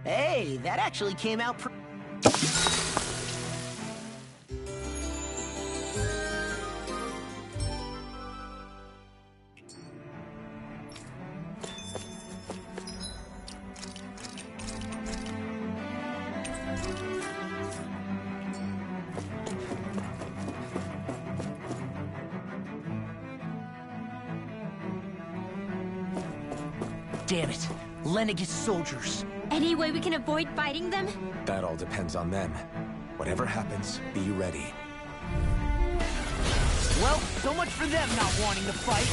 Hey, that actually came out Damn it. Lenegis soldiers. Any way we can avoid fighting them? That all depends on them. Whatever happens, be ready. Well, so much for them not wanting to fight.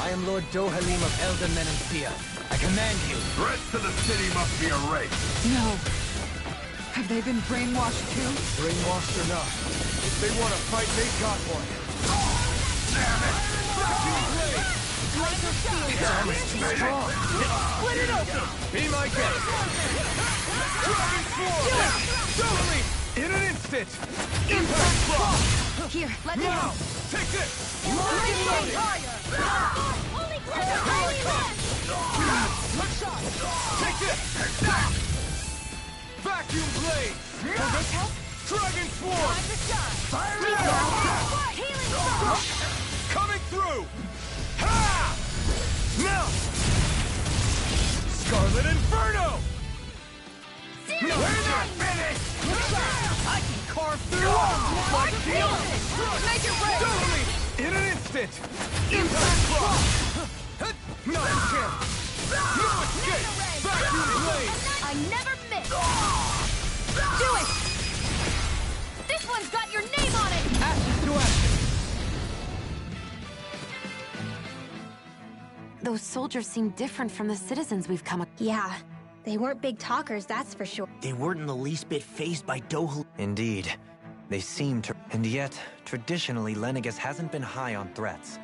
I am Lord Dohalim of Elden Menancia. I command you. Threats to the city must be erased. No. Have they been brainwashed too? Brainwashed or not, if they want to fight, they got one. Damn it! It's almost too strong. Split it open! Be my guest. Dragon Sword! Totally! In an instant! Impact Frost! Here, let me Now! help. Take this! Holy Take this! Vacuum Blade! Will this help? Dragon Sword! Fire Coming through! Ha! Now! Scarlet Inferno! We're not finished! I can carve through walls like steel! Make it rain! Totally! In an instant! Impact Frost! No chance! No escape! Vacuum Blade! I never miss! Do it! This one's got your name on it! Ashes to ashes! Those soldiers seem different from the citizens we've come across. Yeah, they weren't big talkers, that's for sure. They weren't in the least bit fazed by Dohalim. Indeed. They seem to... And yet, traditionally, Lenegis hasn't been high on threats.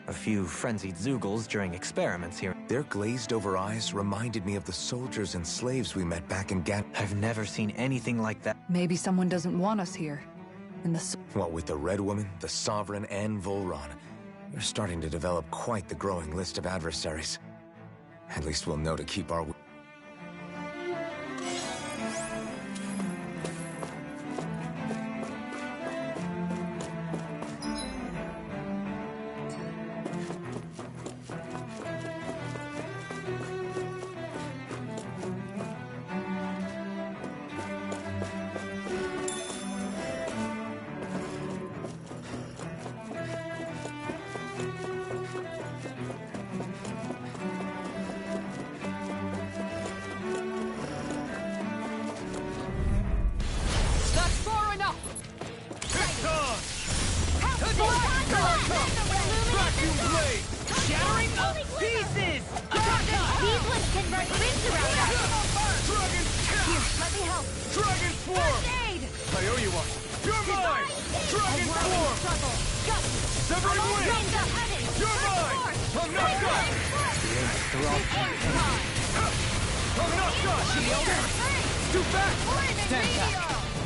A few frenzied Zeugles during experiments here. Their glazed-over eyes reminded me of the soldiers and slaves we met back in Gan... I've never seen anything like that. Maybe someone doesn't want us here. In the... What with the Red Woman, the Sovereign, and Volron, you're starting to develop quite the growing list of adversaries. At least we'll know to keep our...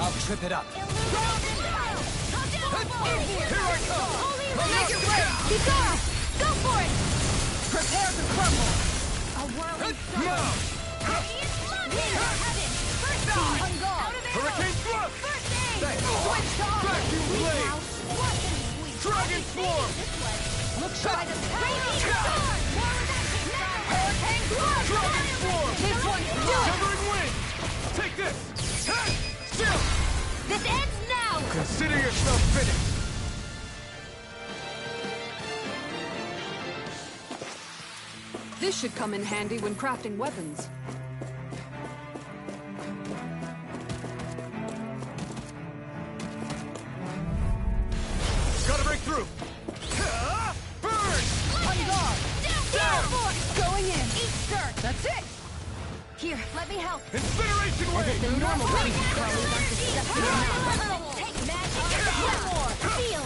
I'll trip it up. Here I come! Make it rain! Vigor! Go for it! Prepare to crumble! A whirling storm! Hurricane Thrust! First aid! Thanks. Switch on! Vacuum Blade! Dragon Swarm! Look shy to Hurricane Thrust! Dragon Swarm! This one's do it! Severing Wind! Take this! Still! This ends now! Consider yourself finished! This should come in handy when crafting weapons. That's it! Here, let me help. Incineration wave! The normal creepy crawlies aren't deceptive enough. Take magic, one more! Feel!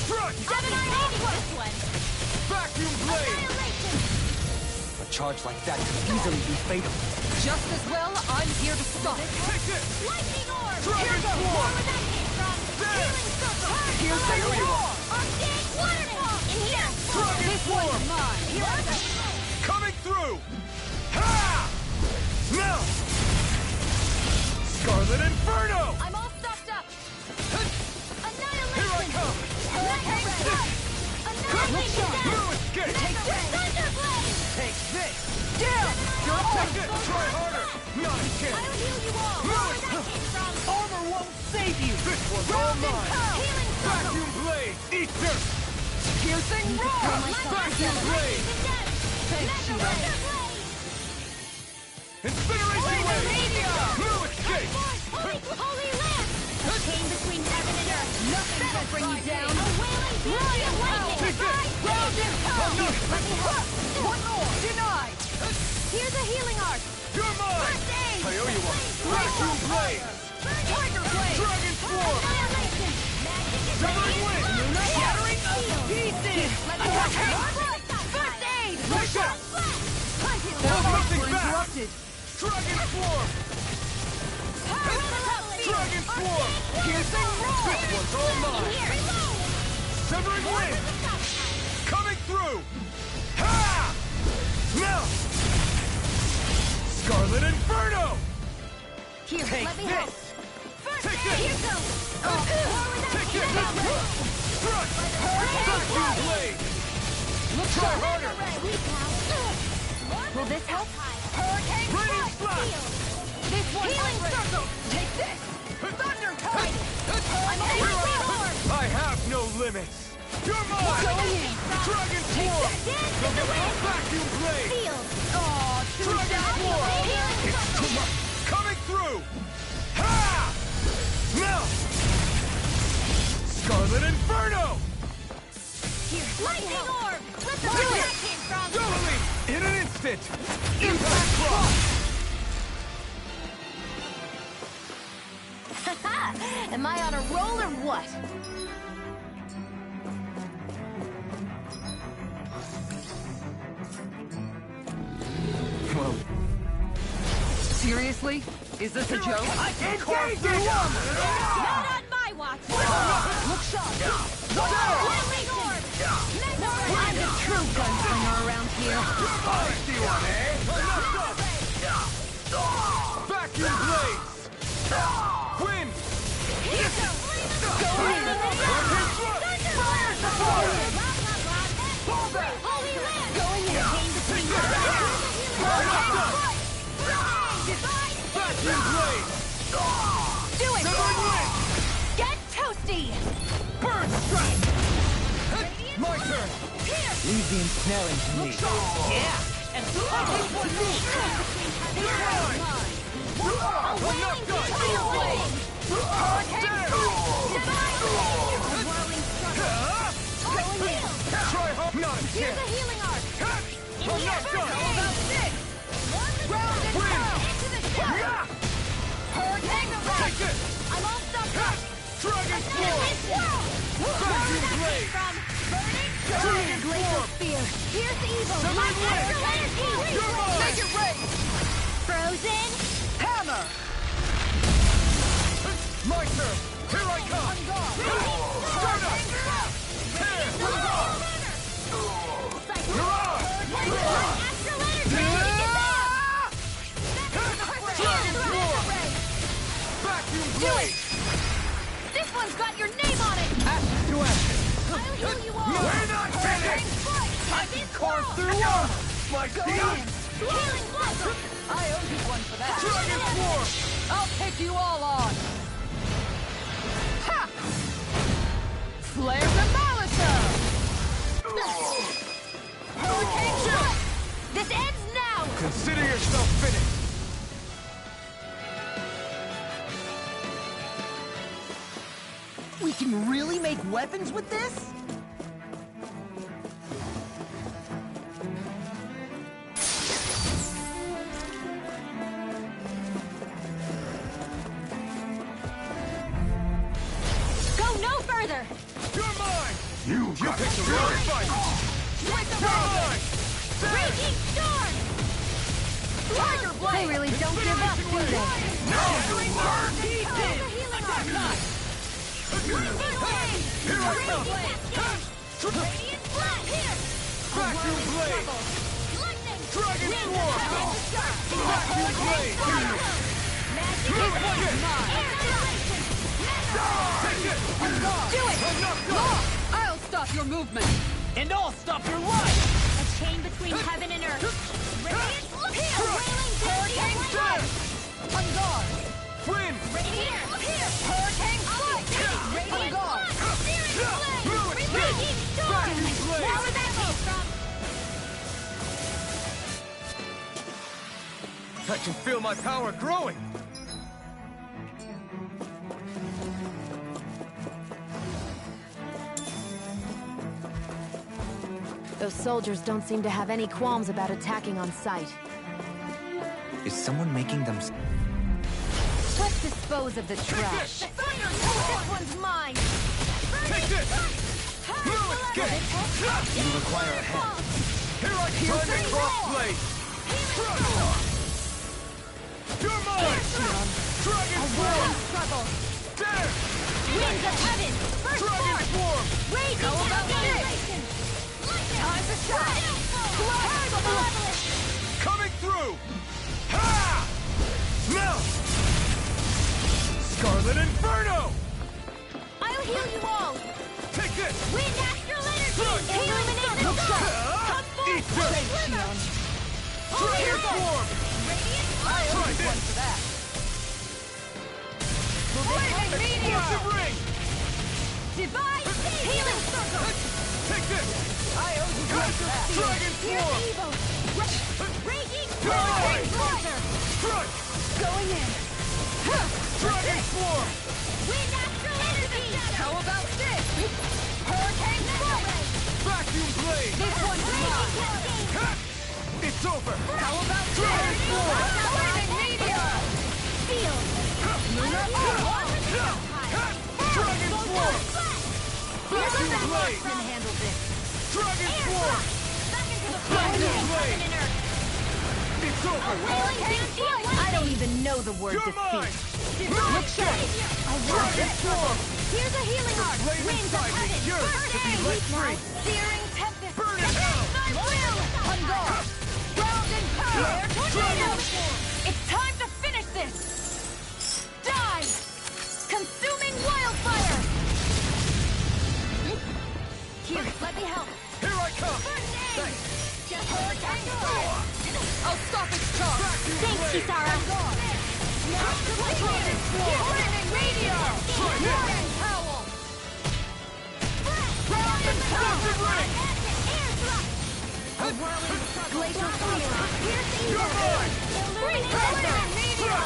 Struck! Gemini this one! Vacuum blade! Annihilation! A charge like that could easily be fatal. Just as well, I'm here to stop it. Take this! Lightning orb! Dragon Here goes! Swarm! Where that came from? Healing circle! Here's the war! Arctic waterfall! In here! Dragon This Swarm! one's mine! Here I go! Coming through! Ha! Now! Scarlet Inferno! I'm all stocked up! Annihilation! Here I come! Hurricane strike! Annihilation! No escape! Take this! Thunderblade! Take this! Down! You're take it! Try harder! Not a chance! I'll heal you all! Where that came from? Armor won't save you! This one's all mine! Healing circle! Vacuum blade! Eat dirt! Piercing roar! Vacuum blade! Thanks, Sheila. Incineration wave! No escape! Holy Lance! A chain between heaven and earth. Nothing will bring you down. A wailing fury of lightning. Round and power. Let me help. One more. Denied. Here's a healing arc. You're mine! First aid. I owe you one! Vacuum blade! Tiger blade. Dragon Swarm! Annihilation. Magic is Severing wind! shattering of pieces. Let me help. First aid. Push it! There's nothing back. interrupted. Dragon Swarm! Dragon Swarm! Piercing roar. This one's all mine! Severing wind! Coming through! Ha! Now! Scarlet Inferno! Here, Take let me this. help. First Take aid. this. Here goes. Take this! Strut! Vacuum blade! Try harder! Will this help? Hurricane Radiant strike. blast. This one. Healing circle. Take this. Thunder tide. Annihilation orb. I have no limits! You're mine! Going in. Dragon Swarm! Dance Go in the get my wind. vacuum blade! Field. Oh, Dragon Swarm! It's too much! Coming through! Ha! Now! Scarlet Inferno! Here. Lightning orb. Let's see where that came from. Doubling! In an instant! Impact Rock! Am I on a roll or what? Whoa. Seriously? Is this a joke? I can't carve through one! Not on my watch. Look sharp. Lightning orb. I'm the true gunslinger around here. I see one, eh? Vacuum blades! Wind! Here goes. Go in. Fire support! Holy land. Going in. Chain between your Vacuum blades! Do it. Severing wind! Get toasty. Burn strike! My turn! Leave the ensnaring to me. Yeah. And this one me. I'm not done! Try hard! Not a Here's chance! a healing arc. I'm not done! Round and Wind! pound. Into the shadow. Yeah! Hurricane Take it! I'm all stuck up. Dragon Swarm! Vacuum blade! Dragon Swarm! Spear. Here's evil. Severing My wind. extra energy. You're mine! Make it rain. Frozen. Hammer! My turn! Here I come! Start up! Tear! You're on! Extra energy. Dragon Swarm! Vacuum blade! This one's got your name on it. Ashes to ashes! I'll heal you all. We're not finished! I can carve through one! My shield! Healing blossom. I owe you one for that. Dragon Swarm! I'll take you all on. Ha! Flare the Malachor! Hurricane shot. This ends now. Consider yourself finished! We can really make weapons with this? further! You're mine! You got picked the wrong fight! You're mine! Raging storm! Tiger Blade! They really don't give up, do they? Now you learn! Here I come! Radiant Blast! Here! Vacuum Blade! Lightning! Dragon Swarm! Vacuum Blade! Magic is mine! Air Dilation! Take it! Do it! I'm not done! I'll stop your movement! And I'll stop your life! A chain between heaven and earth. Radiant look here! Wailing Hurricane Dance! Slam! On guard! Wind! Radiant look here! Hurricane Flight! Radiant guard! Blast! Searing Move Blade! it! Raging Storm! Vacuum Blade! Where would that come from? I can feel my power growing! Those soldiers don't seem to have any qualms about attacking on sight. Is someone making them... Let's dispose of the trash. This one's mine! Take this! No escape! You require a help. Here I come! Turn and cross blade! You're mine! Dragon Swarm! Struggle! There! Winds of heaven! First Dragon force! Swarm! Raging How about Generation! Time to shine! Coming through! Ha! Melt! Scarlet Inferno! I'll heal you all! Take this! Wind astral energy! Good. Illuminate the sky! Come Eat forth! this! Glimmer! Dragon Swarm! Radiant Try this! Explosive ring! Divine healing circle! Take this! Dragon Here's Swarm! evil! Raging Right. Blazer! Strike! Going in! Dragon Swarm! Wind astral energy! How about this? Hurricane Swarm! Vacuum Blade! This one's mine! Ha! It's over! How about Dragon Swarm! Lightning Meteor! Steel! Lunar Dragon Swarm! Vacuum Blade! Can handle this! Dragon Swarm! Back into the Vacuum Blade! and earth! It's over! I don't even know the word You're defeat. mine! Look sharp! Dragon Swarm! Here's a healing arc! flame Winds of inside me heaven! yearns Burn to be air! let Heat now! free. Searing tempest! Burn in hell! My will! On guard! Ground and power! Air tornado! It's time to finish this! Die! Consuming wildfire! Here, let me help! Here I come! Thanks! I'll stop its charge! Thanks, Kisara! Lightning Meteor! Warren Howl! Explosive ring! A whirling glacial fire! Here's the You're mine! Illuminating Meteor!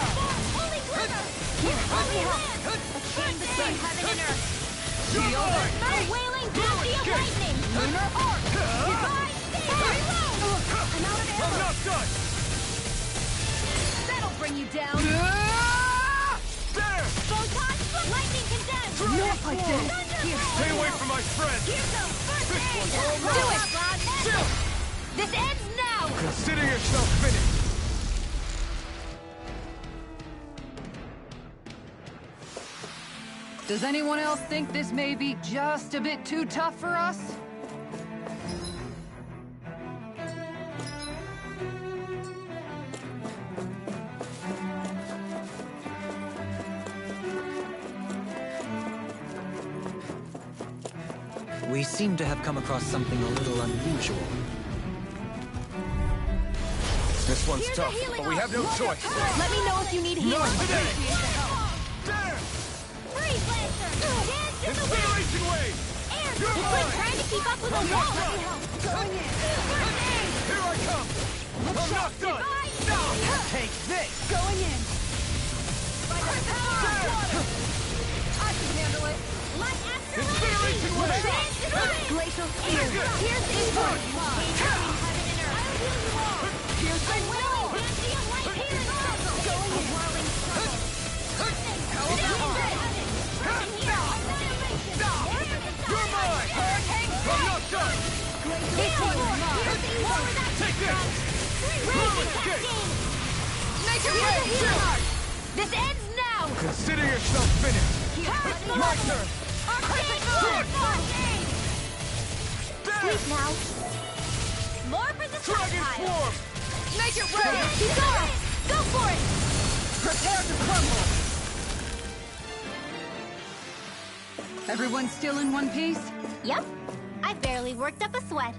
Holy Glimmer! Here, let me help! A chain between heaven and earth! You're mine! A wailing bounty of lightning! Lunar arc! Divine Very low! I'm out of I'm ammo! not done! That'll bring you down! There! Photon! Lightning condemned! Not like this! Stay away from my friend! Here's a first aid! all Do mine. it! This ends now! Consider yourself finished! Does anyone else think this may be just a bit too tough for us? We seem to have come across something a little unusual. This one's Here's a tough, healing but we have no arc. choice! Let me know if you need healing. Not today! There! Freeze Lancer! Dance in the wind! Incineration Wave! Air! You're It's mine. like trying to keep up with a wall! Let me help! Going in! First aid! Here I come! I'm not done! Divine! Take this! Going in! I can handle it! Light astral Incineration Wave! Dance in the wind! Glacial Here's Spear. Here's the sword! Heaven and earth! I'll heal you all! Here's the willing bounty of light healing circle! Going in! A whirling circle! Lightning! How about this? Take this! Ruin escape! Make it rain! This ends now! Consider yourself finished! My turn! Sleep now. More for the Dragon pile. form! Make it rain! Kizaru! Go for it! Prepare to crumble! Everyone still in one piece? Yep. I barely worked up a sweat.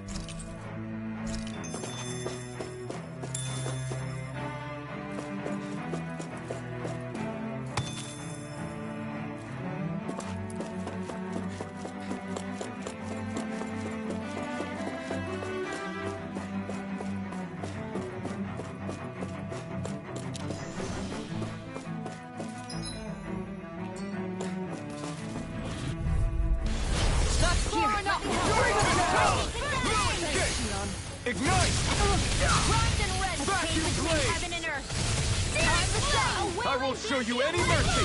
Ignite! Bronze and red Vacuum came between blade. heaven and earth. Time to I won't show you any mercy!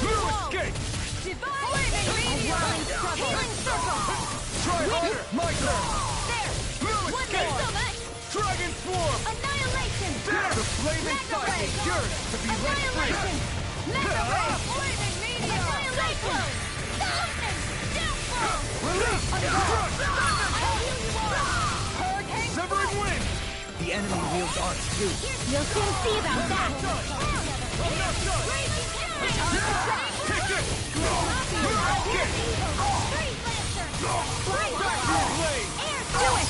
New escape! Flaming meteor! Healing circle! Try harder! My turn! There! New One escape! so much! Dragon form! Annihilation! The flame inside me yearns to be let free! Annihilation! Mega ray! Flaming meteor! Annihilation! Lightning! Downfall! Release! Crush! Hurricane! Severing wind! The enemy wields arts too. You'll soon see about that! I'm not done! Take this! New escape! Blade! Do it!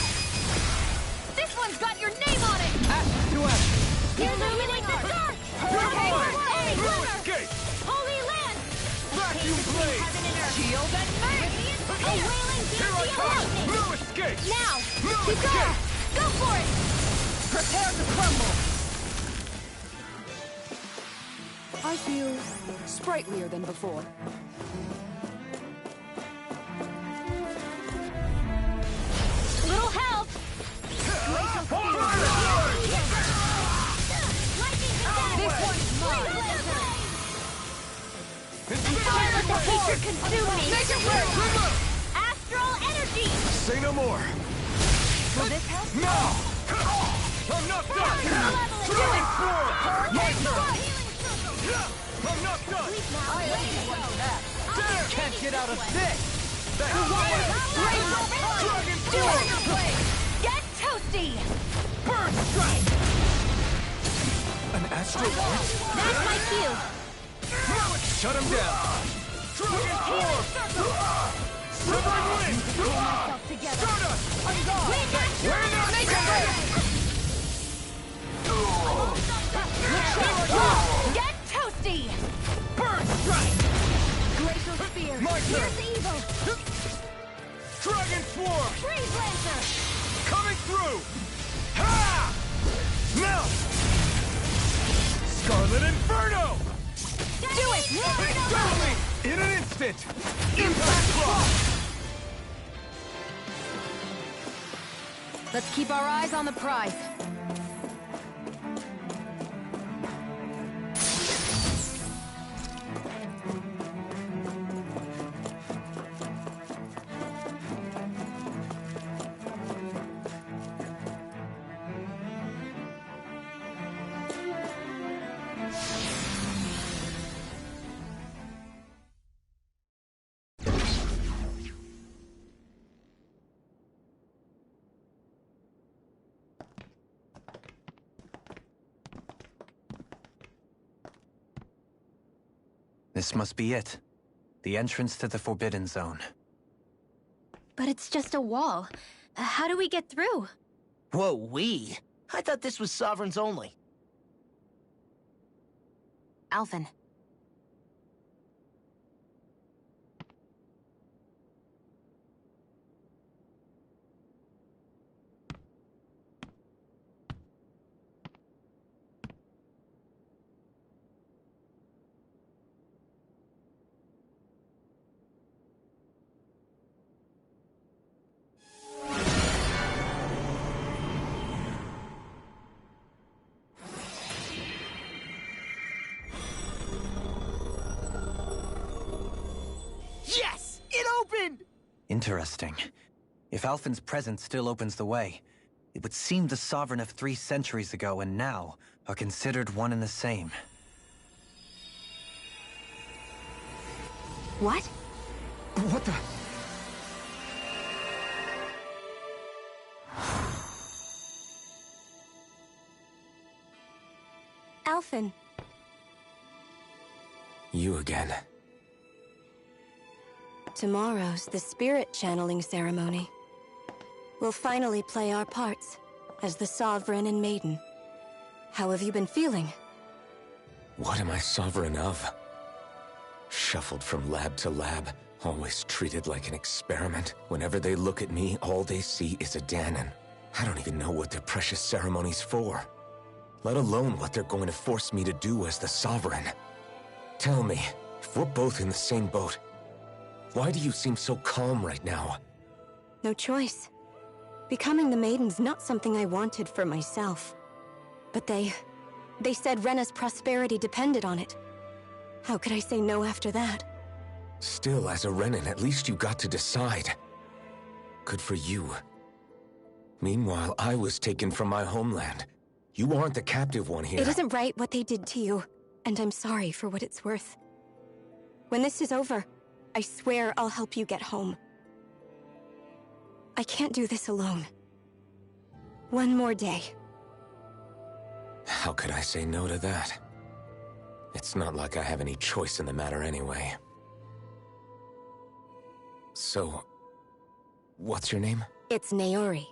This one's got your name on it! Ashes to ashes. Illuminate the dark! Hurricane! New escape! Holy land! Vacuum blade! Heaven and earth! Shield and mace! A wailing Here I beauty of come! lightning! New escape! Now! New Kizaru! escape! Go for it! Prepare to crumble! I feel sprightlier than before. Little help! This one's mine! Don't let the hatred consume me! Astral energy! Say no more! Will this help? No! I'm not done! Dragon form! My turn! I'm not done! There! Can't get out of this! Dragon form! Get toasty! Burn strike! An astral voice? That's my cue! Shut him down! Dragon form! Severing wind! Stardust! I'm gone! We're not Get toasty! Burn strike! Glacial spear! My turn! Here's evil! Dragon form! Freeze lancer! Coming through! Ha! Now! Scarlet Inferno! Do it! Totally! In an instant! Impact block! Let's keep our eyes on the prize. This must be it. The entrance to the Forbidden Zone. But it's just a wall. How do we get through? Whoa, we? I thought this was Sovereigns only. Alphen. Yes! It opened! Interesting. If Alphen's presence still opens the way, it would seem the Sovereign of 3 centuries ago and now are considered one and the same. What? What the? Alphen. You again. Tomorrow's the spirit channeling ceremony. We'll finally play our parts as the Sovereign and Maiden. How have you been feeling? What am I sovereign of? Shuffled from lab to lab, always treated like an experiment. Whenever they look at me, all they see is a Dahnan. I don't even know what their precious ceremony's for, let alone what they're going to force me to do as the Sovereign. Tell me, if we're both in the same boat, why do you seem so calm right now? No choice. Becoming the Maiden's not something I wanted for myself. But they said Rena's prosperity depended on it. How could I say no after that? Still, as a Renan, at least you got to decide. Good for you. Meanwhile, I was taken from my homeland. You aren't the captive one here. It isn't right what they did to you, and I'm sorry for what it's worth. When this is over, I swear I'll help you get home. I can't do this alone. One more day. How could I say no to that? It's not like I have any choice in the matter anyway. So, what's your name? It's Naori.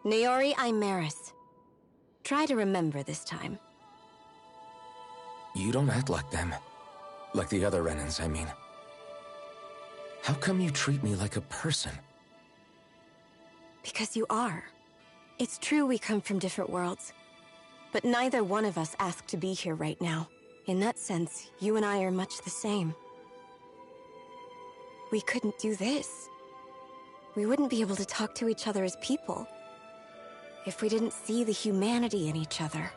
Naori Imeris. Try to remember this time. You don't act like them. Like the other Renans, I mean. How come you treat me like a person? Because you are. It's true we come from different worlds. But neither one of us asked to be here right now. In that sense, you and I are much the same. We couldn't do this. We wouldn't be able to talk to each other as people if we didn't see the humanity in each other.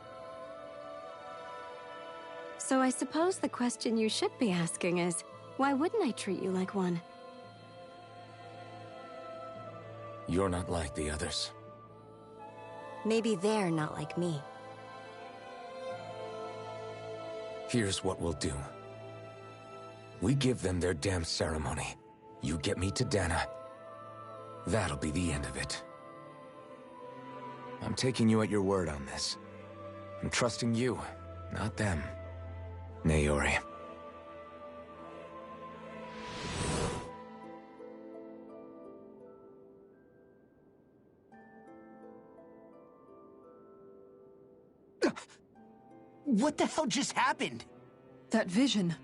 So I suppose the question you should be asking is, why wouldn't I treat you like one? You're not like the others. Maybe they're not like me. Here's what we'll do. We give them their damn ceremony. You get me to Dahna. That'll be the end of it. I'm taking you at your word on this. I'm trusting you, not them. Naori. What the hell just happened? That vision.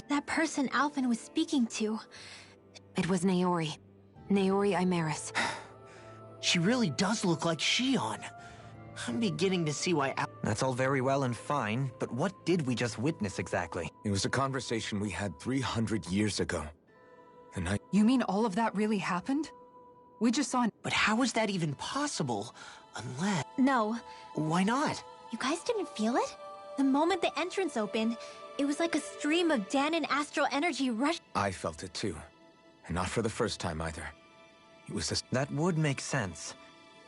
That person Alphen was speaking to. It was Naori. Naori Imeris. She really does look like Shion. I'm beginning to see why That's all very well and fine, but what did we just witness exactly? It was a conversation we had 300 years ago. The night... You mean all of that really happened? We just saw... But how is that even possible? Unless... No. Why not? You guys didn't feel it? The moment the entrance opened, it was like a stream of Dahnan astral energy rushed. I felt it too. And not for the first time either. It was a... That would make sense.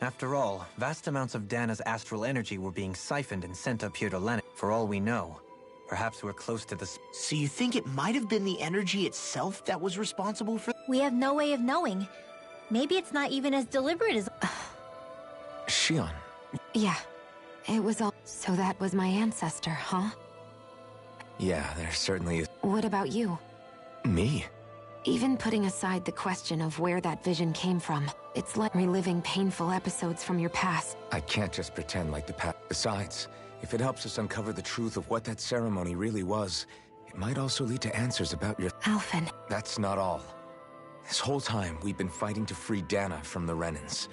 After all, vast amounts of Dana's astral energy were being siphoned and sent up here to Lenin. For all we know, perhaps we're close to the... So you think it might have been the energy itself that was responsible for... We have no way of knowing. Maybe it's not even as deliberate as... Shion. Yeah. It was all... So that was my ancestor, huh? Yeah, there certainly is... What about you? Me? Even putting aside the question of where that vision came from, it's like reliving painful episodes from your past. I can't just pretend like the past. Besides, if it helps us uncover the truth of what that ceremony really was, it might also lead to answers about your... Alphen. That's not all. This whole time, we've been fighting to free Dahna from the Renans.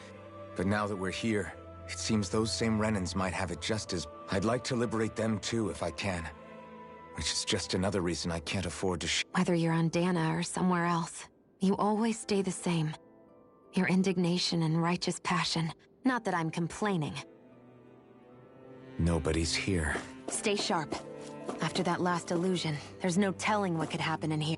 But now that we're here, it seems those same Renans might have it just as... I'd like to liberate them too, if I can. Which is just another reason I can't afford to Whether you're on Dahna or somewhere else, you always stay the same. Your indignation and righteous passion. Not that I'm complaining. Nobody's here. Stay sharp. After that last illusion, there's no telling what could happen in here.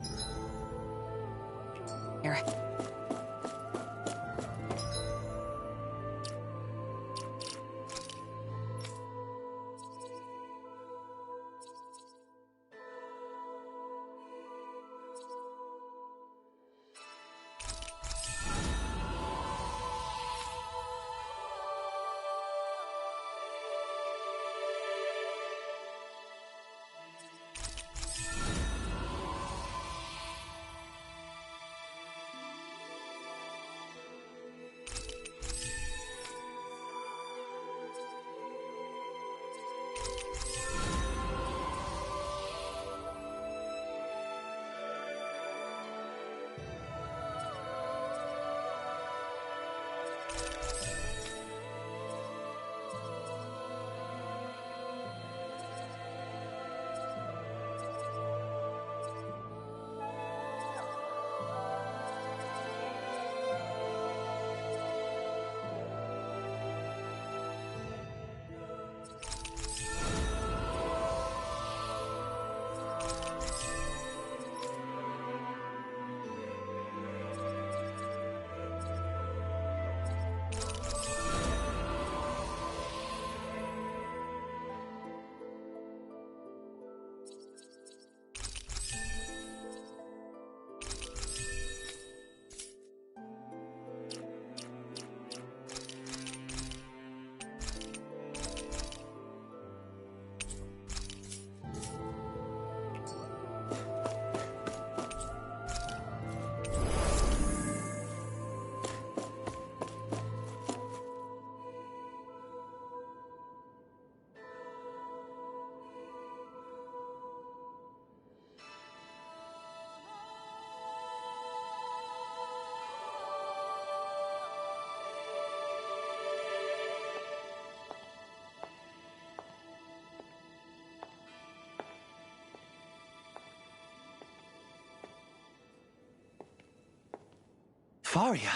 Faria,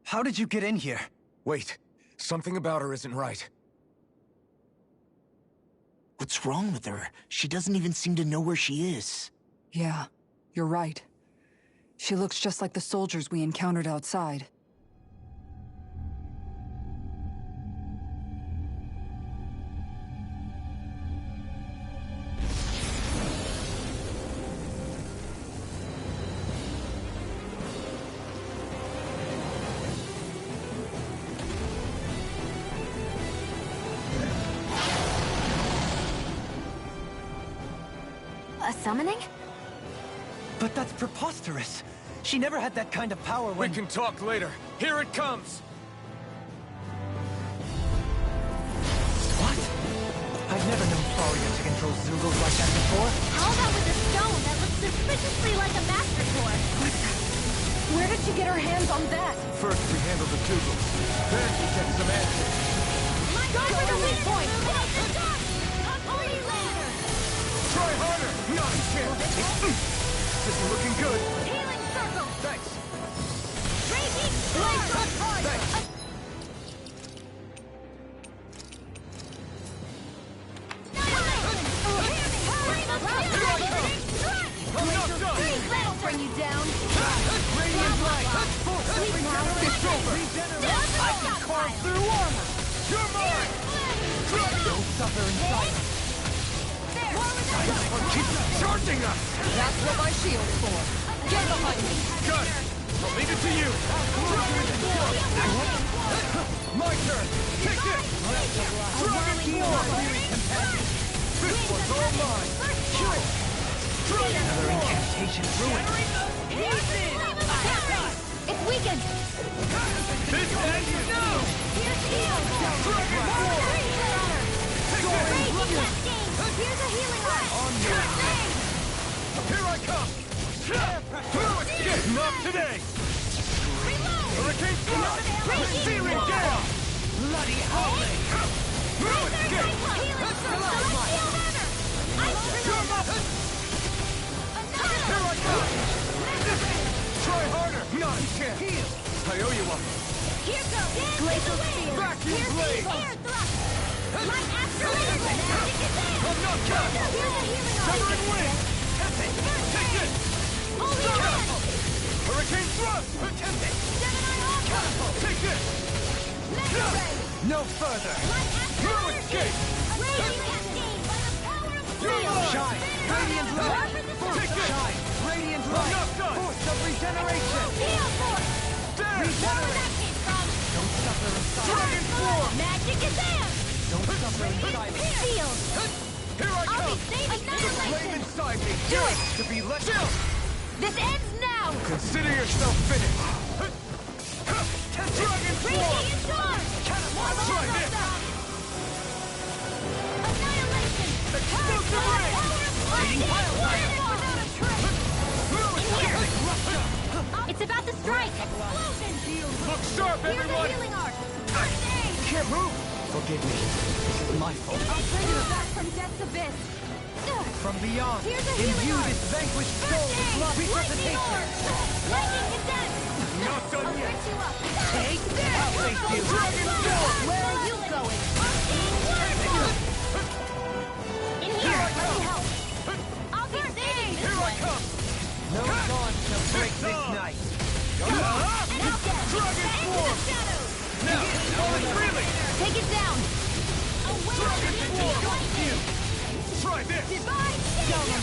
how did you get in here? Wait, something about her isn't right. What's wrong with her? She doesn't even seem to know where she is. Yeah, you're right. She looks just like the soldiers we encountered outside. A summoning? But that's preposterous. She never had that kind of power when... We can talk later. Here it comes! What? I've never known Faria to control Zeugles like that before. How about with a stone that looks suspiciously like a master sword? Where did she get her hands on that? First we handle the Zeugles, then we get some answers. Go for the weak point! Unholy ladder! Try harder! Not a chance! This is looking good. Healing circle! Thanks. Raging storm! Thanks. That'll bring you down! Radiant light! Sleep now! It's over! I can carve through armor! You're mine! Don't suffer in silence. Keep charging us! That's what my shield's for. Get behind me. Good! I'll leave it to you! My turn! Take this! Dragon Swarm! This one's all mine! Dragon Another Swarm! incantation ruined. It's weakened! This ends now! Dragon Swarm! Take this! Here's a healing arm! Here I come! Through escape! Not today! Hurricane Thrust! Searing Gale! Bloody howling! Through escape! Here I come! Try harder! Not a chance! I owe you one! Here goes! Glacial Spear! Vacuum Blade! Air thrust! Light acceleration! I'm not done! Here's a healing arm! Severing Wing! Take this! Holy Hand! Hurricane Thrust! Gemini Aqua! Take this! Mega Ray! No further! Light Through acceleration! escape! Raging Cascade by the power of steel! Shine! Radiant light! Take this! Shine! Radiant I'm light! not done! Force of regeneration! Steel Force! There! Where that came from? Don't suffer in silence! Dragon Swarm! Magic is there! Don't suffer in silence! Shield! Here I I'll come! be saving The flame annihilation! inside me yearns to be let out! This ends now! Consider yourself finished! Dragon Swarm! Radiant Storm! Try this! Annihilation! Explosive ray! It's about to strike! Explosion! Look sharp, Here's a everyone! healing arc! First aid! Can't move! Forgive me. This is my fault. I'll bring you back from death's abyss! From beyond, Here's a healing imbue arc! this vanquished soul First with aid! love Lightning resuscitation. orb! Lightning condensed! Not done I'll yet! fix you up! Take this! I'll face you. Dragon Swarm! Where are you going? Unseen Waterfall! In here! Let me help! I'll be saving this Here I one! come! No dawn shall break this on. night. And I'll get Dragon into Swarm! the shadows! Now, only really! Take it down! Away Dragon with Swarm! the lightning! Try this! Divine Savior!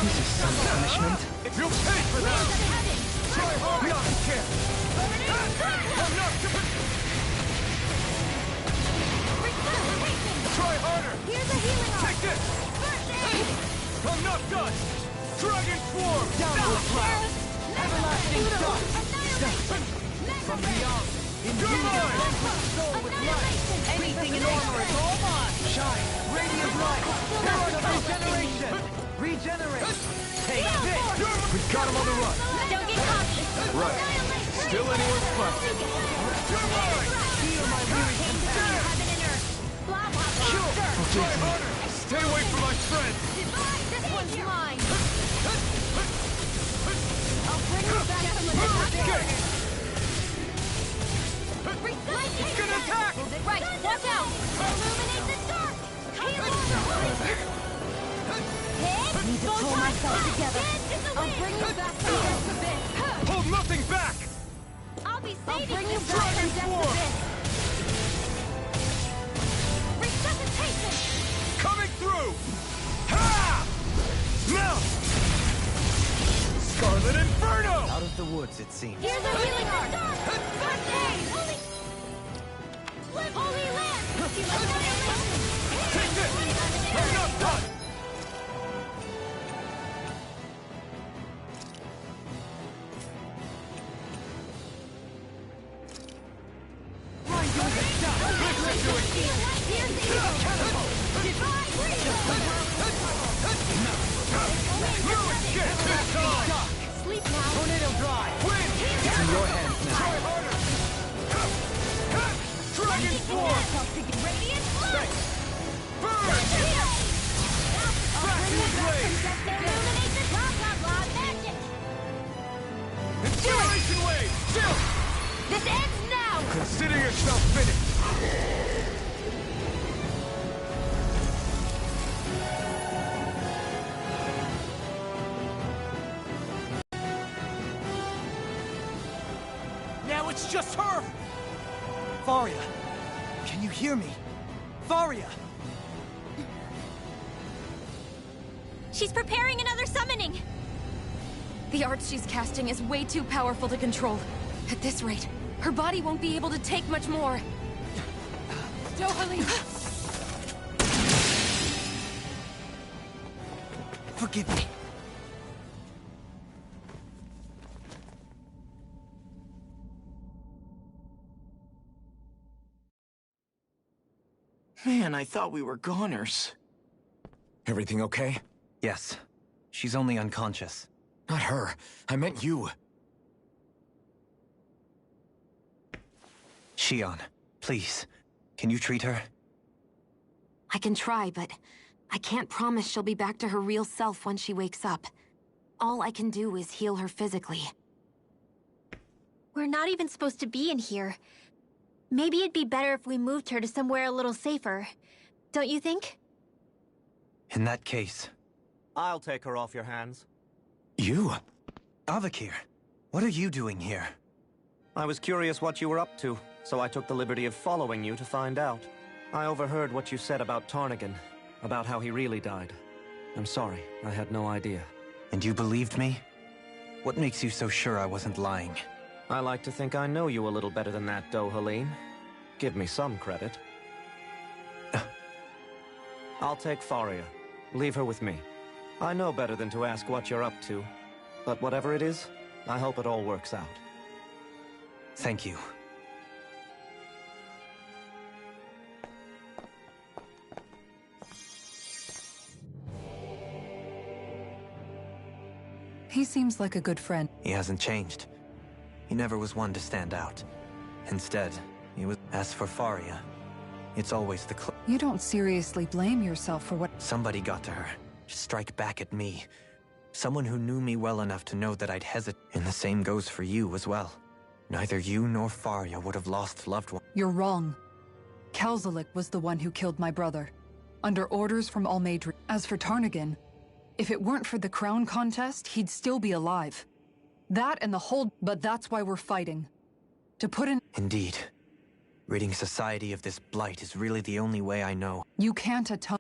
This is some punishment. You'll pay for Winds that! of heaven! Try hard! Not a chance! I'm not Resuscitation! Try harder! Here's a healing arm! Take this! First aid! I'm not done! Dragon Swarm! Downward cloud. Everlasting dust. Annihilation! From Mega Ray! beyond, imbue You're this mine. vanquished soul with light. Annihilation! Anything in armor is all mine. Shine, radiant light, force of regeneration. Regenerate. Take this. We've got him on the run! Don't get cocky! Right. Annihilation! Still anyone's fight. You're mine! Heal my weary companion. Heaven and earth! Blah, blah, blah! Sure! Sure. Try harder! Stay away from my friend! This one's mine! I'll bring you back from the Escape! dark. Need to pull myself together. I'll bring you back to Death's Abyss. Hold nothing back! I'll be I'll saving bring you this back guy from from Death's Abyss. resuscitation! Coming through! Ha! Now! Scarlet Inferno! Out of the woods, it seems. Here's a healing art! First aid! Holy Land! Take this! You're not done! Sleep now! Tornado Drive! Win! It's in your hands now. Try harder! Dragon Force! Radiant Blood! Burn! Vacuum Blade! Illuminate the blah blah blah magic! Incineration Wave! Still! This ends now! Consider yourself finished! Now it's just her! Faria, can you hear me? Faria! She's preparing another summoning! The art she's casting is way too powerful to control. At this rate, her body won't be able to take much more. Dohalim! Forgive me. Man, I thought we were goners. Everything okay? Yes. She's only unconscious. Not her. I meant you. Shion, please. Can you treat her? I can try, but I can't promise she'll be back to her real self when she wakes up. All I can do is heal her physically. We're not even supposed to be in here. Maybe it'd be better if we moved her to somewhere a little safer. Don't you think? In that case... I'll take her off your hands. You? Avakir, what are you doing here? I was curious what you were up to, so I took the liberty of following you to find out. I overheard what you said about Tarnigan, about how he really died. I'm sorry, I had no idea. And you believed me? What makes you so sure I wasn't lying? I like to think I know you a little better than that, Dohalim. Give me some credit. I'll take Faria. Leave her with me. I know better than to ask what you're up to. But whatever it is, I hope it all works out. Thank you. He seems like a good friend. He hasn't changed. He never was one to stand out. Instead, he was... As for Faria, it's always the You don't seriously blame yourself for what... Somebody got to her, to strike back at me. Someone who knew me well enough to know that I'd hesitate. And the same goes for you as well. Neither you nor Faria would have lost loved ones. You're wrong. Kelzelik was the one who killed my brother, under orders from Almaidri. As for Tarnigan, if it weren't for the crown contest, he'd still be alive. That and the whole... But that's why we're fighting. To put in... Indeed. Ridding society of this blight is really the only way I know. You can't atone...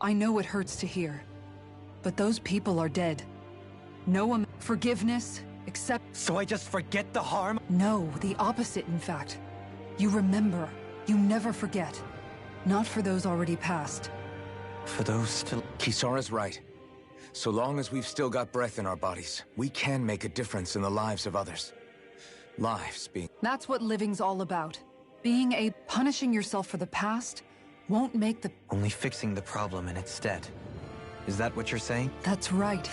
I know it hurts to hear. But those people are dead. No forgiveness, except... So I just forget the harm? No, the opposite, in fact. You remember. You never forget. Not for those already passed. For those still... Kisara's right. So long as we've still got breath in our bodies, we can make a difference in the lives of others. Lives being... That's what living's all about. Being a... Punishing yourself for the past won't make the... Only fixing the problem in its stead. Is that what you're saying? That's right.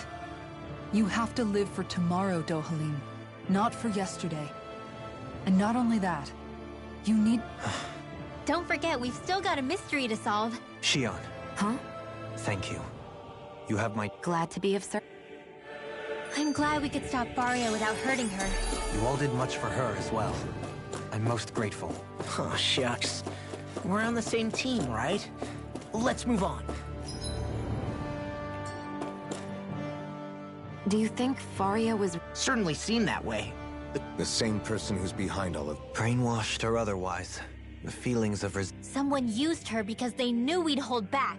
You have to live for tomorrow, Dohalim. Not for yesterday. And not only that, you need... Don't forget, we've still got a mystery to solve. Shion. Huh? Thank you. You have my... Glad to be of service. I'm glad we could stop Faria without hurting her. You all did much for her as well. I'm most grateful. Oh, shucks. We're on the same team, right? Let's move on. Do you think Faria was... Certainly seemed that way. The same person who's behind all of... Brainwashed or otherwise, the feelings of Someone used her because they knew we'd hold back.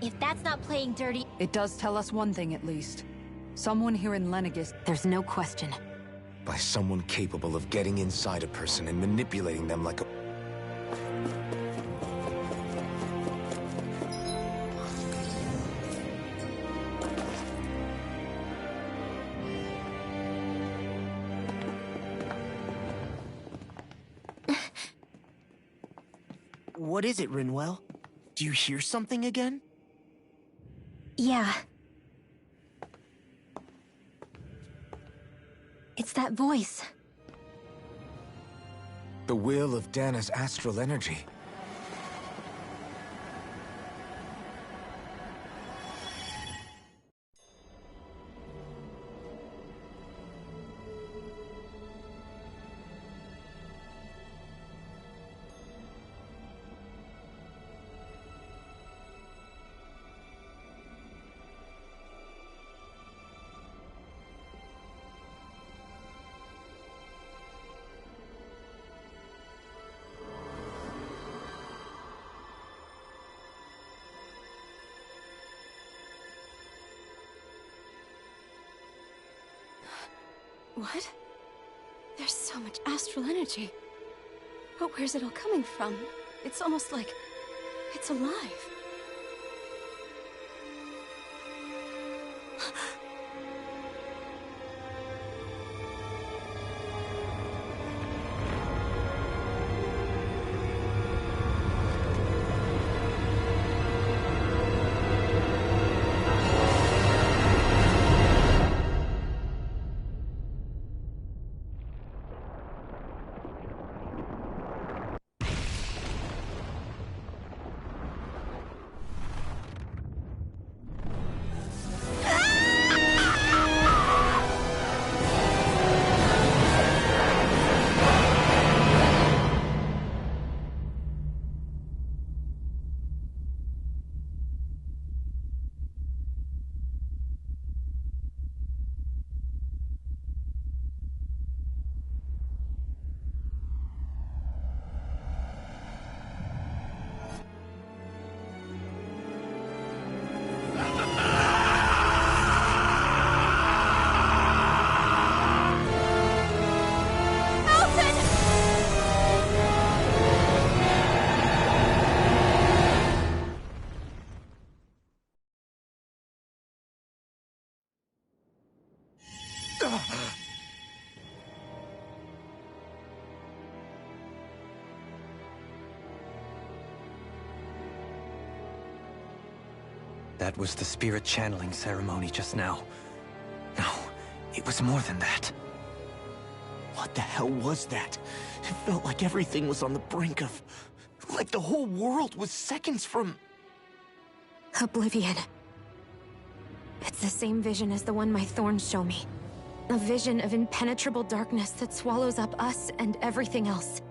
If that's not playing dirty... It does tell us one thing, at least. Someone here in Lenegis... There's no question. By someone capable of getting inside a person and manipulating them like a... What is it, Rinwell? Do you hear something again? Yeah. It's that voice. The will of Dana's astral energy. What? There's so much astral energy. But where's it all coming from? It's almost like it's alive. That was the spirit channeling ceremony just now. No, it was more than that. What the hell was that? It felt like everything was on the brink of... like the whole world was seconds from... Oblivion. It's the same vision as the one my thorns show me. A vision of impenetrable darkness that swallows up us and everything else.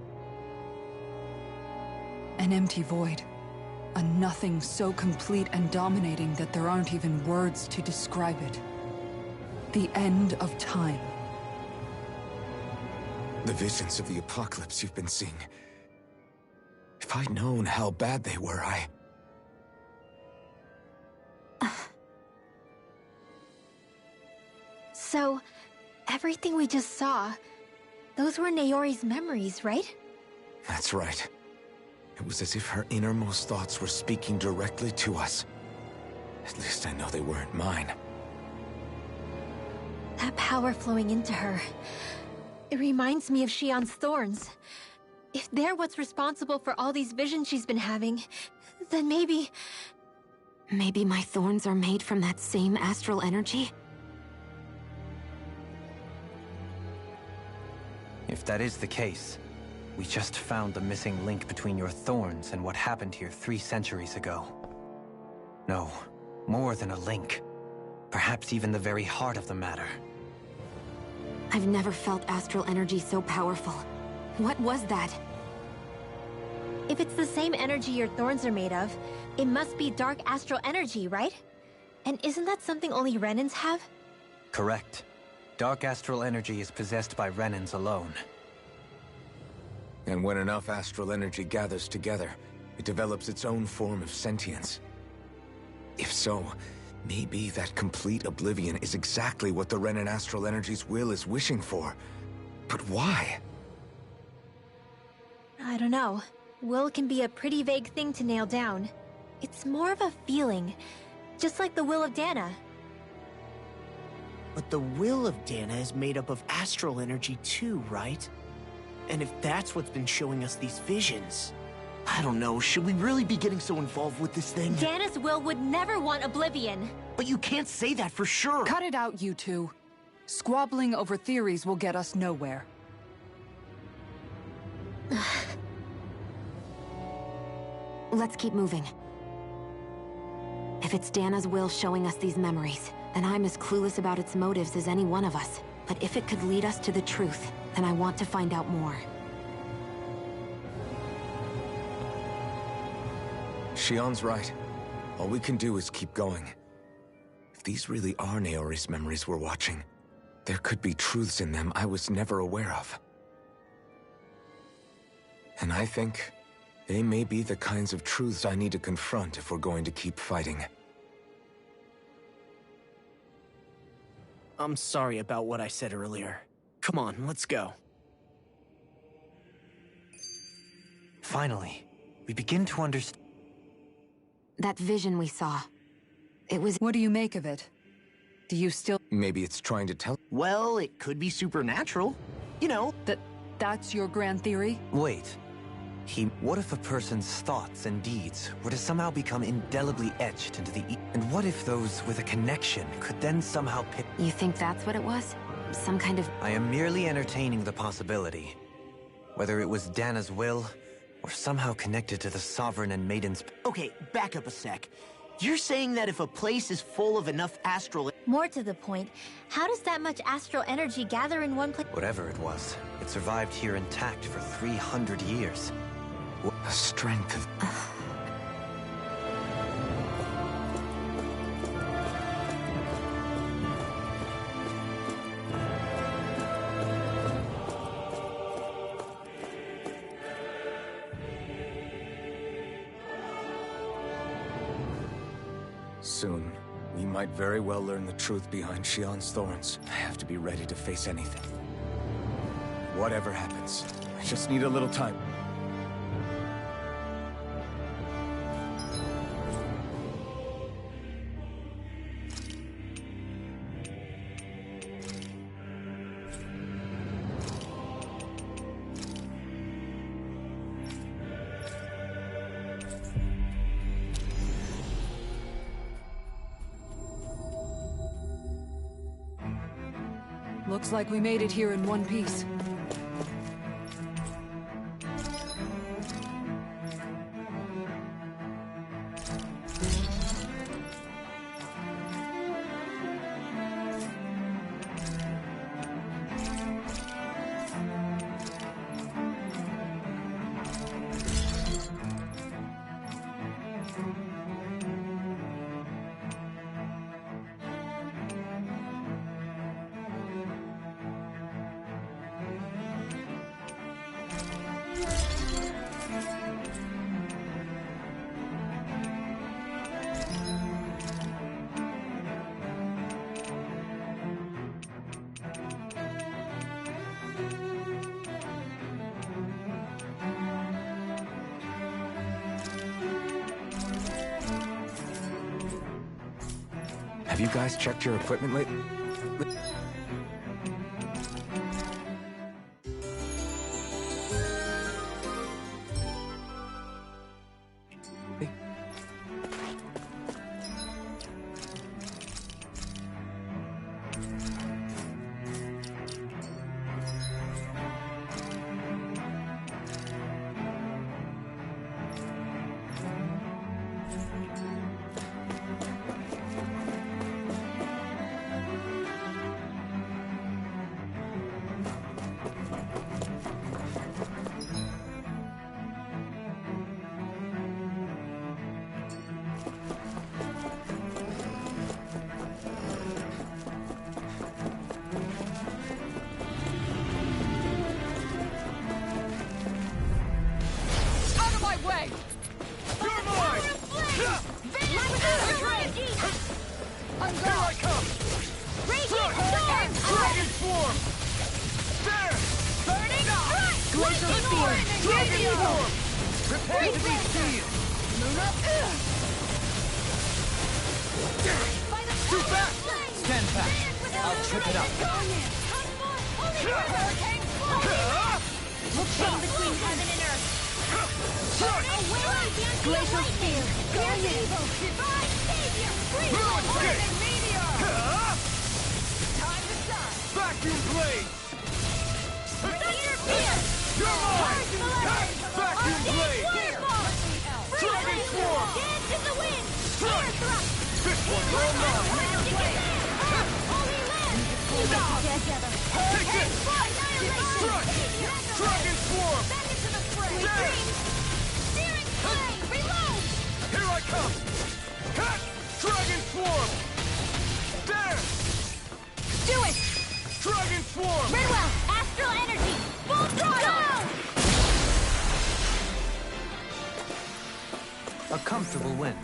An empty void. A nothing so complete and dominating that there aren't even words to describe it. The end of time. The visions of the apocalypse you've been seeing. If I'd known how bad they were, So, everything we just saw, those were Naori's memories, right? That's right. It was as if her innermost thoughts were speaking directly to us. At least I know they weren't mine. That power flowing into her. It reminds me of Shionne's thorns. If they're what's responsible for all these visions she's been having, then maybe... Maybe my thorns are made from that same astral energy? If that is the case, we just found the missing link between your thorns and what happened here 3 centuries ago. No, more than a link. Perhaps even the very heart of the matter. I've never felt astral energy so powerful. What was that? If it's the same energy your thorns are made of, it must be dark astral energy, right? And isn't that something only Renans have? Correct. Dark astral energy is possessed by Renans alone. And when enough astral energy gathers together, it develops its own form of sentience. If so, maybe that complete oblivion is exactly what the Renan astral energy's will is wishing for. But why? I don't know. Will can be a pretty vague thing to nail down. It's more of a feeling, just like the will of Dana. But the will of Dana is made up of astral energy too, right? And if that's what's been showing us these visions... I don't know, should we really be getting so involved with this thing? Dana's will would never want oblivion. But you can't say that for sure. Cut it out, you two. Squabbling over theories will get us nowhere. Let's keep moving. If it's Dana's will showing us these memories, then I'm as clueless about its motives as any one of us. But if it could lead us to the truth, then I want to find out more. Shionne's right. All we can do is keep going. If these really are Naori's memories we're watching, there could be truths in them I was never aware of. And I think they may be the kinds of truths I need to confront if we're going to keep fighting. I'm sorry about what I said earlier. Come on, let's go. Finally, we begin to understand. That vision we saw. It was... What do you make of it? Do you still... Maybe it's trying to tell... Well, it could be supernatural. You know. That's your grand theory? Wait. What if a person's thoughts and deeds were to somehow become indelibly etched into the... And what if those with a connection could then somehow pick... You think that's what it was? Some kind of... I am merely entertaining the possibility. Whether it was Dana's will, or somehow connected to the Sovereign and Maiden's... Okay, back up a sec. You're saying that if a place is full of enough astral... More to the point, how does that much astral energy gather in one place? Whatever it was, it survived here intact for 300 years. The strength of... Soon, we might very well learn the truth behind Shionne's thorns. I have to be ready to face anything. Whatever happens, I just need a little time. Looks like we made it here in one piece. Have you guys checked your equipment lately? Glacial Spear! Dragon Form! Prepare to be sealed! Too fast! Stand back! I'll trip it up! Stand between heaven and earth. Glacial Spear! Pierce evil! Divine Savior! Meteor! Time to shine! Vacuum Blade! Thunder Pierce! You're mine! Vacuum Blade! Dragon Form! Dance in the wind! Strike! Air thrust! This one's all mine! Holy land! Together! Take this! Annihilation! Strike! Dragon Form! Back into the fray! Dance! Searing flame! Reload! Here I come! Cut! Dragon Swarm! Dance! Do it! Dragon Swarm! Redwell! Astral energy! Full throttle! A comfortable win.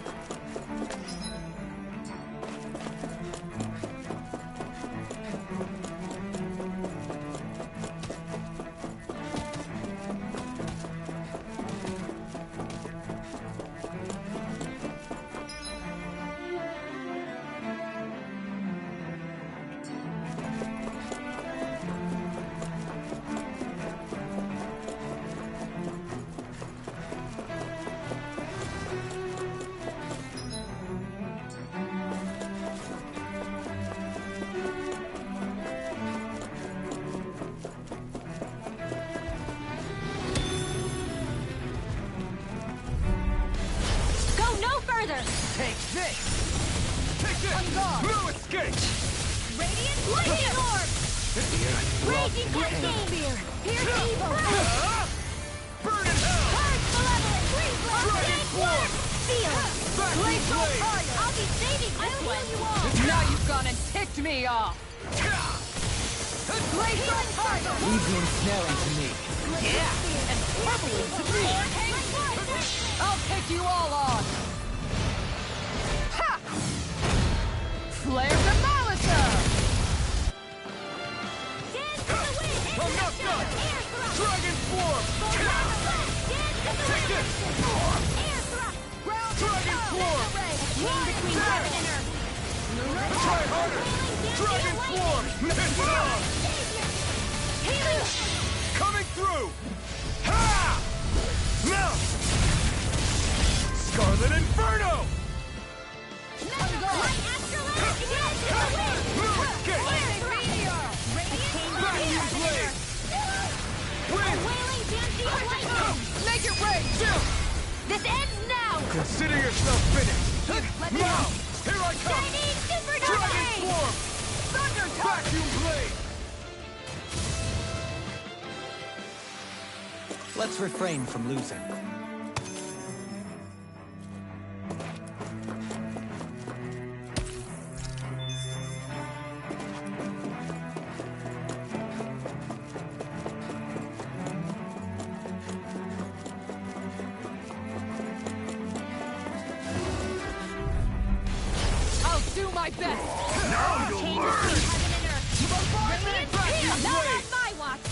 Take this! Take this! No escape! Radiant Lightning Orb! Raging Cascade! Pierce evil! Burn in hell! Purge malevolent! Freeze Dragon Form! Seal! Glacial Fire! I'll be saving this one! You all. Now you've gone and ticked me off! Glacial Fire! Leave the ensnaring to me. Yeah! And probably to me! I'll take you all on! Ha! Flare Demolitor! Dance in the wind! I'm not done! Air thrust! Dragon Form! Dance in the Take wind! this! Air thrust! Ground Dragon Form! Between heaven and earth! Try harder! Dragon Form! Piss it off! Healing! Coming through! Ha! Now! Scarlet Inferno! Light astral energy! Dance in the wind! No escape! Meteor! Vacuum Blade! Wind! Wailing dancing lightning! Make it rain! This ends now! Consider yourself finished! Let me Now! know! Here I come! Shining supernova! Dragon ray! Form! Thunder touch! Vacuum Blade! Let's refrain from losing. I'll do my best! Now you'll learn! Radiant Pierce! Not on my watch!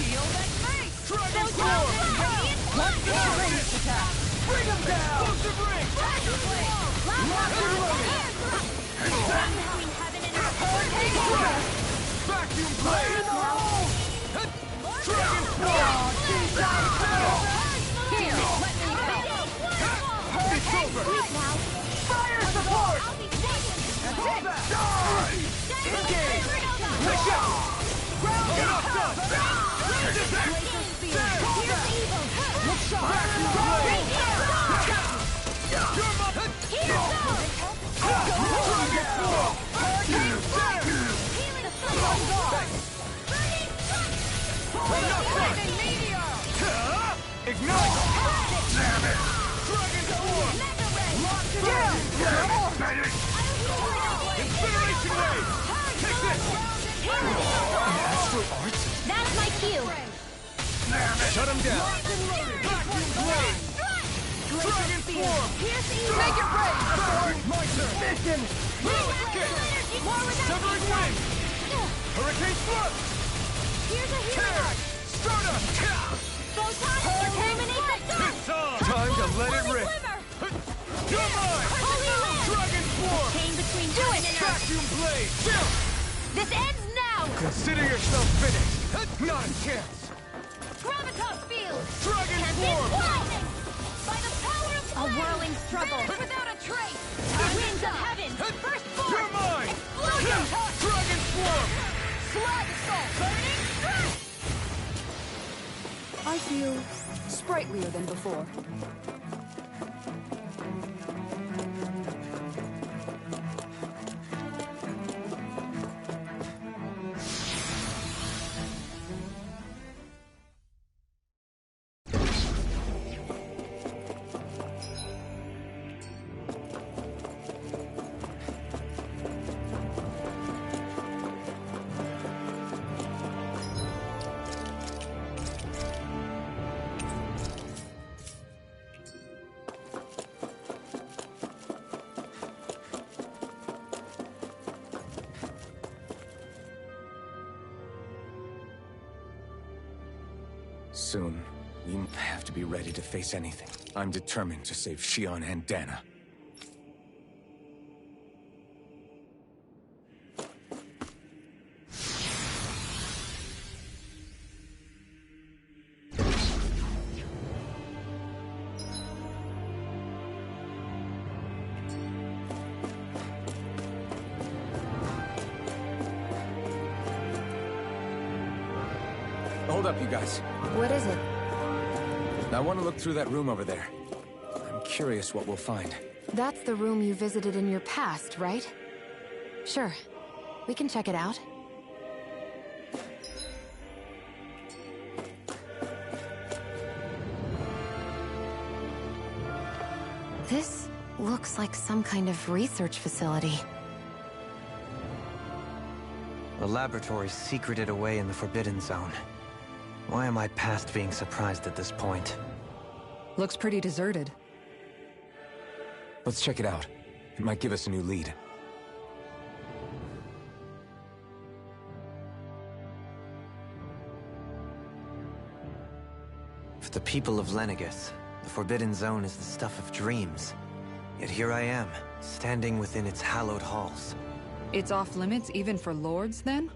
Shield and mace! Dragon Those Form! Radiant What's the range attack? Bring him down! Explosive ring! Dragon Blade! Lock and load! Air thrust! Stand between heaven and earth! Hurricane Blade! Vacuum Blade! Dragon Form! Here, let me help! It's over! Fire support! Die! Engage! Push out! Enough done! Vacuum Blade! You're my... Dragon Form! Hurricane Fire! Ignite! Damn it! Dragon Form! Incineration Wave! Take this! Astral Arts? That's my cue! Shut him down! Vacuum Blade! Dragon Form! Make it rain! My turn! Mission! Severing Wing! Hurricane Thrust! Here's a hero! Tag! It's on! Time to let it rip! You're mine! Dragon Swarm! Chain between heaven and earth. Vacuum Blade! This ends now! Consider yourself finished! Not a chance! Gravitas Field! Dragon Tempest Swarm! lightning! By the power of a whirling struggle! Vanish without a trace! Winds of heaven! Firstborn! You're mine! Explosion! Dragon Swarm! Slug assault! Burning strike! I feel sprightlier than before. Soon, we have to be ready to face anything. I'm determined to save Xion and Dana. Hold up, you guys. What is it? I want to look through that room over there. I'm curious what we'll find. That's the room you visited in your past, right? Sure. We can check it out. This looks like some kind of research facility. The laboratory's secreted away in the Forbidden Zone. Why am I past being surprised at this point? Looks pretty deserted. Let's check it out. It might give us a new lead. For the people of Lenegis, the Forbidden Zone is the stuff of dreams. Yet here I am, standing within its hallowed halls. It's off limits even for lords, then?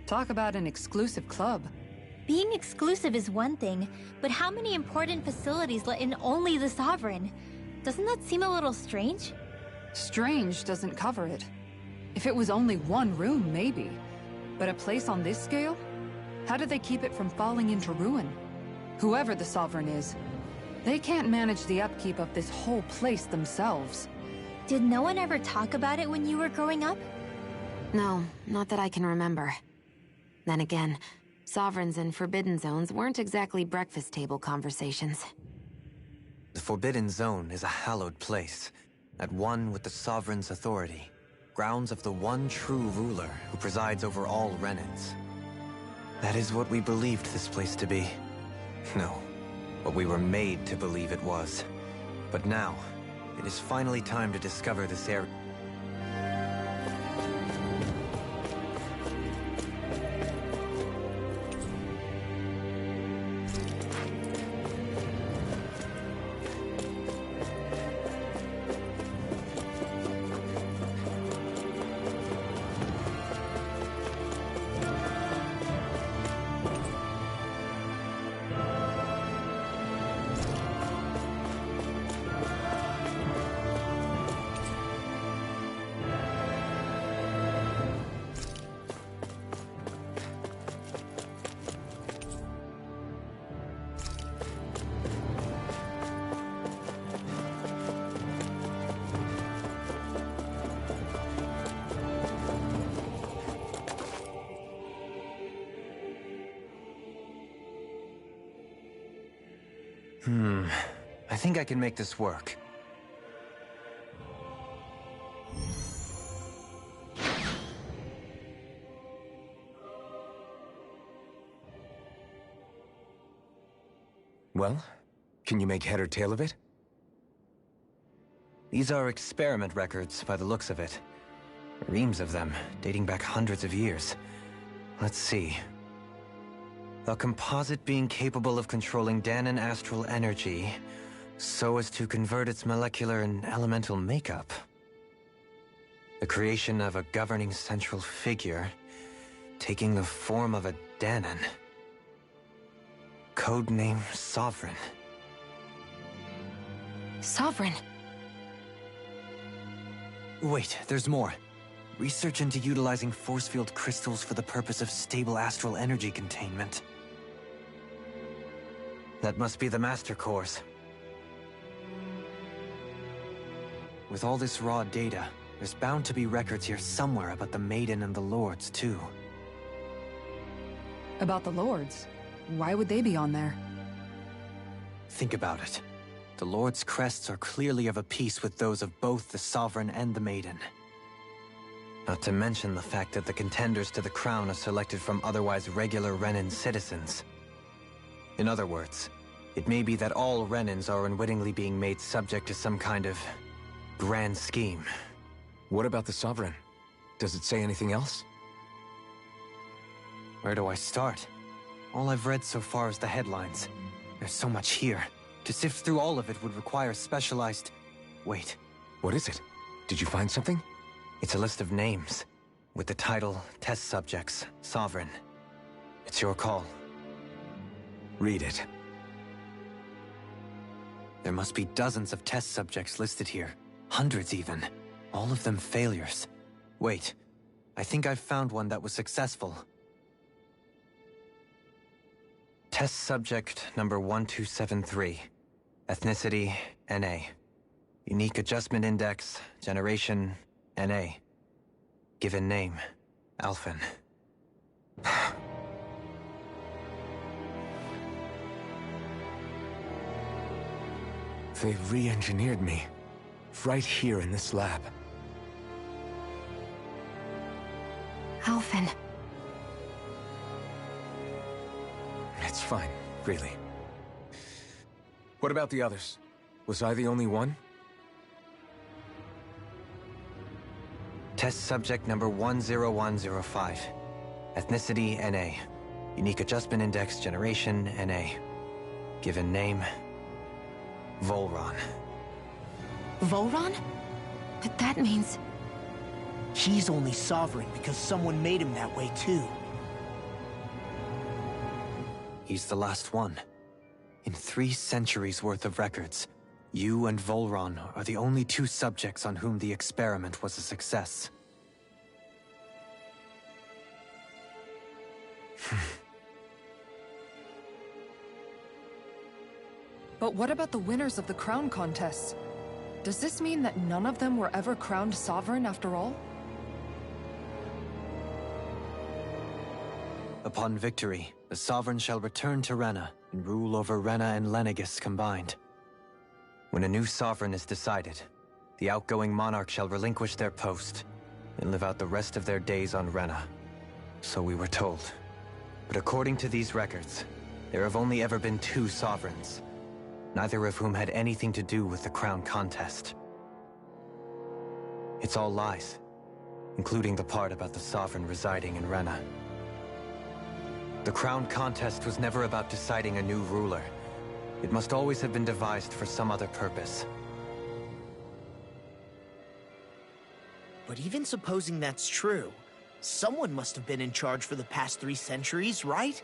Talk about an exclusive club. Being exclusive is one thing, but how many important facilities let in only the Sovereign? Doesn't that seem a little strange? Strange doesn't cover it. If it was only one room, maybe. But a place on this scale? How do they keep it from falling into ruin? Whoever the Sovereign is, they can't manage the upkeep of this whole place themselves. Did no one ever talk about it when you were growing up? No, not that I can remember. Then again, Sovereigns and Forbidden Zones weren't exactly breakfast table conversations. The Forbidden Zone is a hallowed place, at one with the Sovereign's authority, grounds of the one true ruler who presides over all Renans. That is what we believed this place to be. No, what we were made to believe it was. But now, it is finally time to discover this area. I think I can make this work. Well, can you make head or tail of it? These are experiment records by the looks of it. Reams of them, dating back hundreds of years. Let's see. A composite being capable of controlling Dahnan astral energy so as to convert its molecular and elemental makeup. The creation of a governing central figure, taking the form of a Dahnan. Codename Sovereign. Sovereign? Wait, there's more. Research into utilizing force field crystals for the purpose of stable astral energy containment. That must be the Master Cores. With all this raw data, there's bound to be records here somewhere about the Maiden and the Lords, too. About the Lords? Why would they be on there? Think about it. The Lord's crests are clearly of a piece with those of both the Sovereign and the Maiden. Not to mention the fact that the contenders to the crown are selected from otherwise regular Renan citizens. In other words, it may be that all Renans are unwittingly being made subject to some kind of grand scheme. What about the Sovereign? Does it say anything else? Where do I start? All I've read so far is the headlines. There's so much here. To sift through all of it would require specialized... Wait. What is it? Did you find something? It's a list of names, with the title, Test Subjects, Sovereign. It's your call. Read it. There must be dozens of test subjects listed here. Hundreds even. All of them failures. Wait, I think I've found one that was successful. Test subject number 1273. Ethnicity, NA. Unique adjustment index, generation, NA. Given name, Alphen. They've re-engineered me. Right here in this lab. Alphen. It's fine, really. What about the others? Was I the only one? Test subject number 10105. Ethnicity, NA. Unique adjustment index, generation, NA. Given name, Volron. Volron? But that means... He's only Sovereign because someone made him that way too. He's the last one. In 3 centuries worth of records, you and Volron are the only 2 subjects on whom the experiment was a success. But what about the winners of the crown contests? Does this mean that none of them were ever crowned sovereign after all? Upon victory, the Sovereign shall return to Rena and rule over Rena and Lenegis combined. When a new Sovereign is decided, the outgoing monarch shall relinquish their post and live out the rest of their days on Rena. So we were told. But according to these records, there have only ever been 2 Sovereigns, neither of whom had anything to do with the crown contest. It's all lies, including the part about the Sovereign residing in Rena. The crown contest was never about deciding a new ruler. It must always have been devised for some other purpose. But even supposing that's true, someone must have been in charge for the past 3 centuries, right?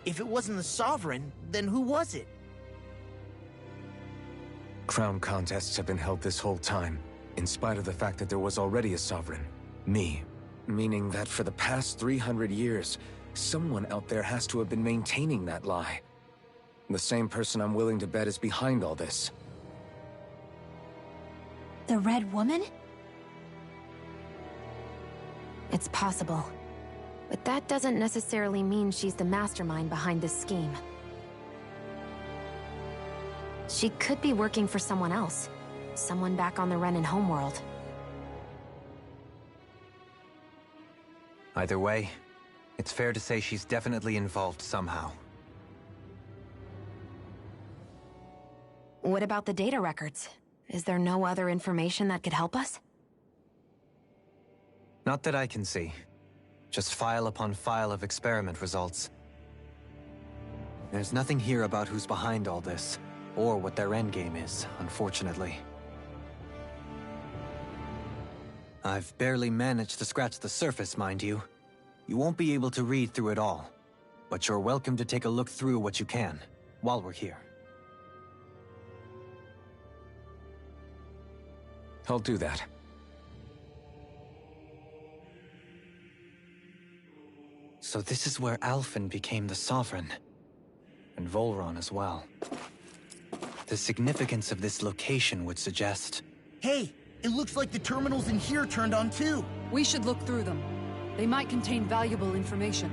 If it wasn't the Sovereign, then who was it? Crown contests have been held this whole time, in spite of the fact that there was already a Sovereign. Me. Meaning that for the past 300 years, someone out there has to have been maintaining that lie. The same person I'm willing to bet is behind all this. The Red Woman? It's possible. But that doesn't necessarily mean she's the mastermind behind this scheme. She could be working for someone else. Someone back on the Renan homeworld. Either way, it's fair to say she's definitely involved somehow. What about the data records? Is there no other information that could help us? Not that I can see. Just file upon file of experiment results. There's nothing here about who's behind all this, or what their endgame is, unfortunately. I've barely managed to scratch the surface, mind you. You won't be able to read through it all, but you're welcome to take a look through what you can, while we're here. I'll do that. So this is where Alphen became the Sovereign. And Volron as well. The significance of this location would suggest... Hey, it looks like the terminals in here turned on too. We should look through them. They might contain valuable information.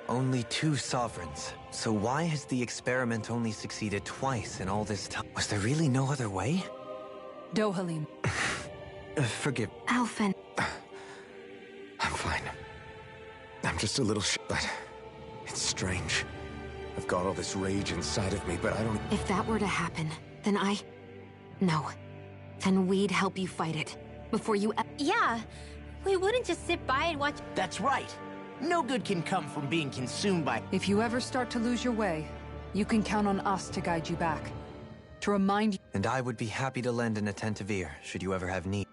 Only 2 sovereigns. So why has the experiment only succeeded twice in all this time? Was there really no other way? Dohalim. Forgive... Alphen. I'm fine. I'm just a little but it's strange. I've got all this rage inside of me, but I don't... If that were to happen, then No. Then we'd help you fight it. Before you... Yeah. We wouldn't just sit by and watch... That's right. No good can come from being consumed by... If you ever start to lose your way, you can count on us to guide you back. To remind you... And I would be happy to lend an attentive ear, should you ever have need.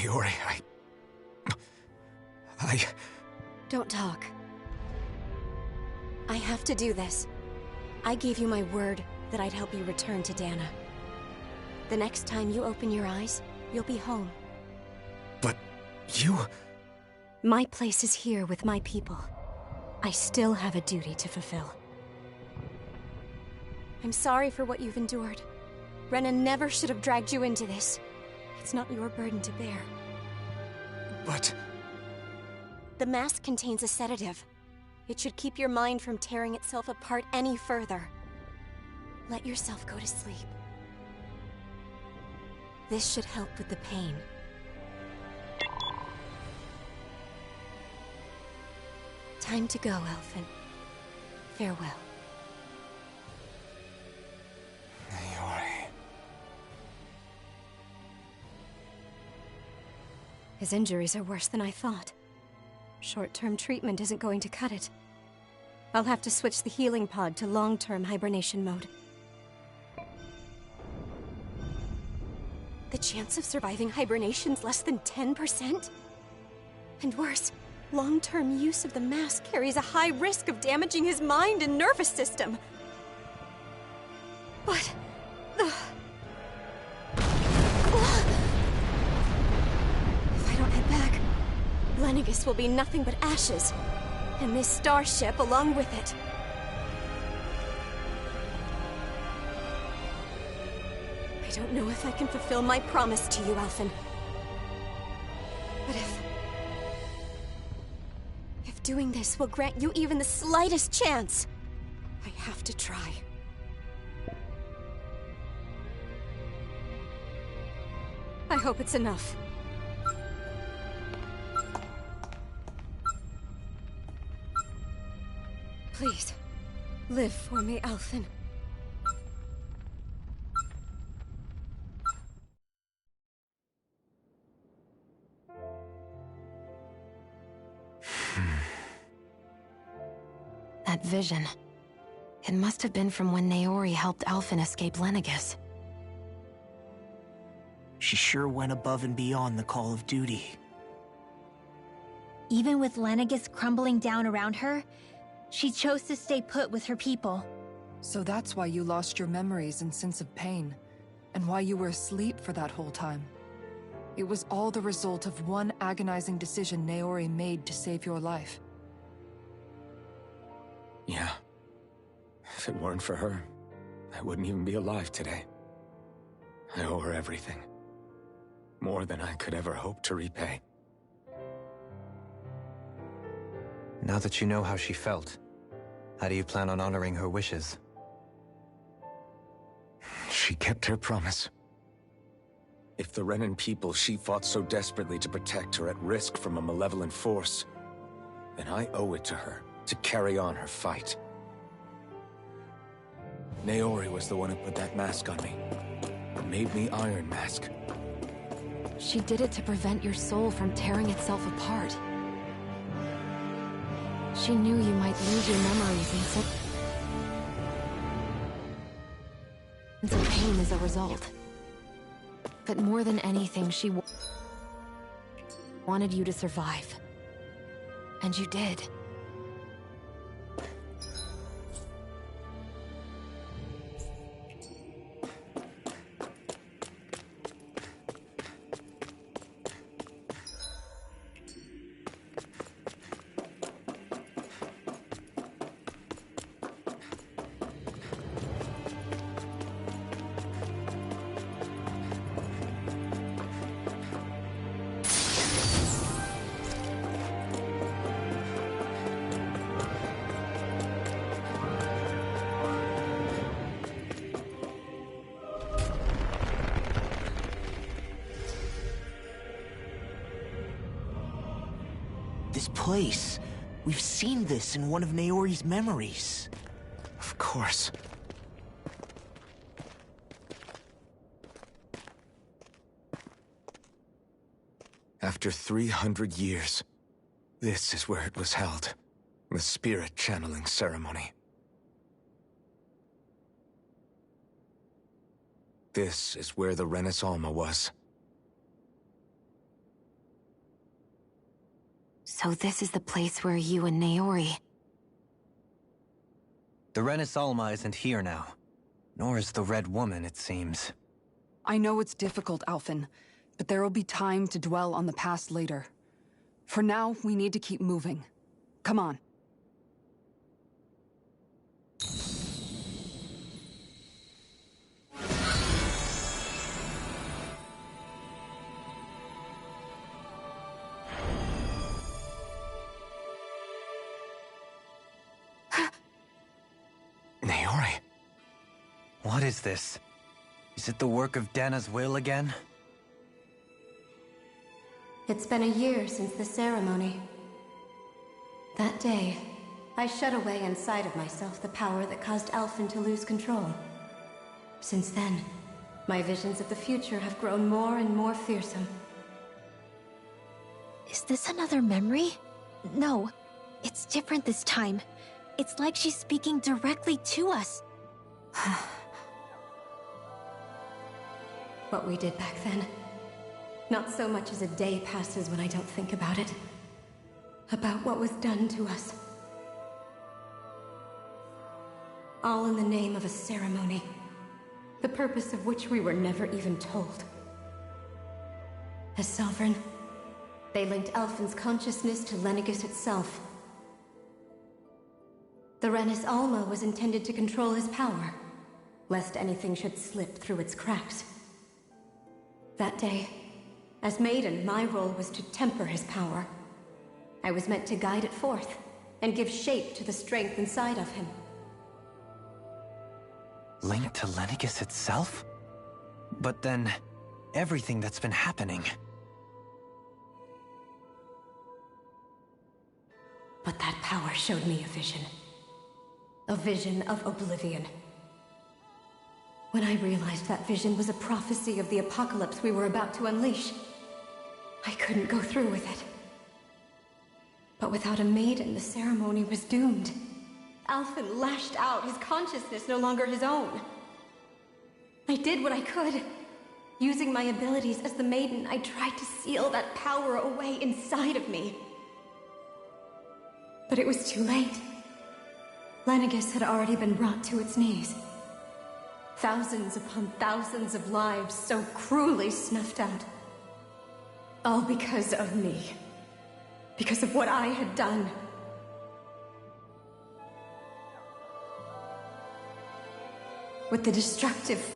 Naori, I... Don't talk. I have to do this. I gave you my word that I'd help you return to Dana. The next time you open your eyes, you'll be home. But you... My place is here with my people. I still have a duty to fulfill. I'm sorry for what you've endured. Renan never should have dragged you into this. It's not your burden to bear. But... The mask contains a sedative. It should keep your mind from tearing itself apart any further. Let yourself go to sleep. This should help with the pain. Time to go, Elfin. Farewell. Naori... His injuries are worse than I thought. Short-term treatment isn't going to cut it. I'll have to switch the healing pod to long-term hibernation mode. The chance of surviving hibernation's less than 10%? And worse, long-term use of the mask carries a high risk of damaging his mind and nervous system. But... If I don't head back, Lenegis will be nothing but ashes, and this starship along with it. I don't know if I can fulfill my promise to you, Alphen. But if doing this will grant you even the slightest chance, I have to try. I hope it's enough. Please, live for me, Alphen. That vision. It must have been from when Naori helped Alphen escape Lenegis. She sure went above and beyond the call of duty. Even with Lenegis crumbling down around her, she chose to stay put with her people. So that's why you lost your memories and sense of pain, and why you were asleep for that whole time. It was all the result of one agonizing decision Naori made to save your life. Yeah. If it weren't for her, I wouldn't even be alive today. I owe her everything. More than I could ever hope to repay. Now that you know how she felt, how do you plan on honoring her wishes? She kept her promise. If the Renan people she fought so desperately to protect are at risk from a malevolent force, then I owe it to her to carry on her fight. Naori was the one who put that mask on me. Made me Iron Mask. She did it to prevent your soul from tearing itself apart. She knew you might lose your memories and sense of pain as a result. But more than anything, she wanted you to survive. And you did. This place. We've seen this in one of Naori's memories. Of course. After 300 years, this is where it was held. The spirit channeling ceremony. This is where the Renis Alma was. So this is the place where you and Naori... The Renis Alma isn't here now. Nor is the Red Woman, it seems. I know it's difficult, Alphen, but there will be time to dwell on the past later. For now, we need to keep moving. Come on. Naori? What is this? Is it the work of Dana's will again? It's been a year since the ceremony. That day, I shut away inside of myself the power that caused Alphen to lose control. Since then, my visions of the future have grown more and more fearsome. Is this another memory? No, it's different this time. It's like she's speaking directly to us. What we did back then. Not so much as a day passes when I don't think about it. About what was done to us. All in the name of a ceremony. The purpose of which we were never even told. As Sovereign, they linked Alphen's consciousness to Lenegis itself. The Renis Alma was intended to control his power, lest anything should slip through its cracks. That day, as Maiden, my role was to temper his power. I was meant to guide it forth, and give shape to the strength inside of him. Linked to Lenegis itself? But then, everything that's been happening... But that power showed me a vision. A vision of oblivion. When I realized that vision was a prophecy of the apocalypse we were about to unleash, I couldn't go through with it. But without a maiden, the ceremony was doomed. Alphen lashed out, his consciousness no longer his own. I did what I could. Using my abilities as the maiden, I tried to seal that power away inside of me. But it was too late. Lenegis had already been brought to its knees. Thousands upon thousands of lives so cruelly snuffed out. All because of me. Because of what I had done. With the destructive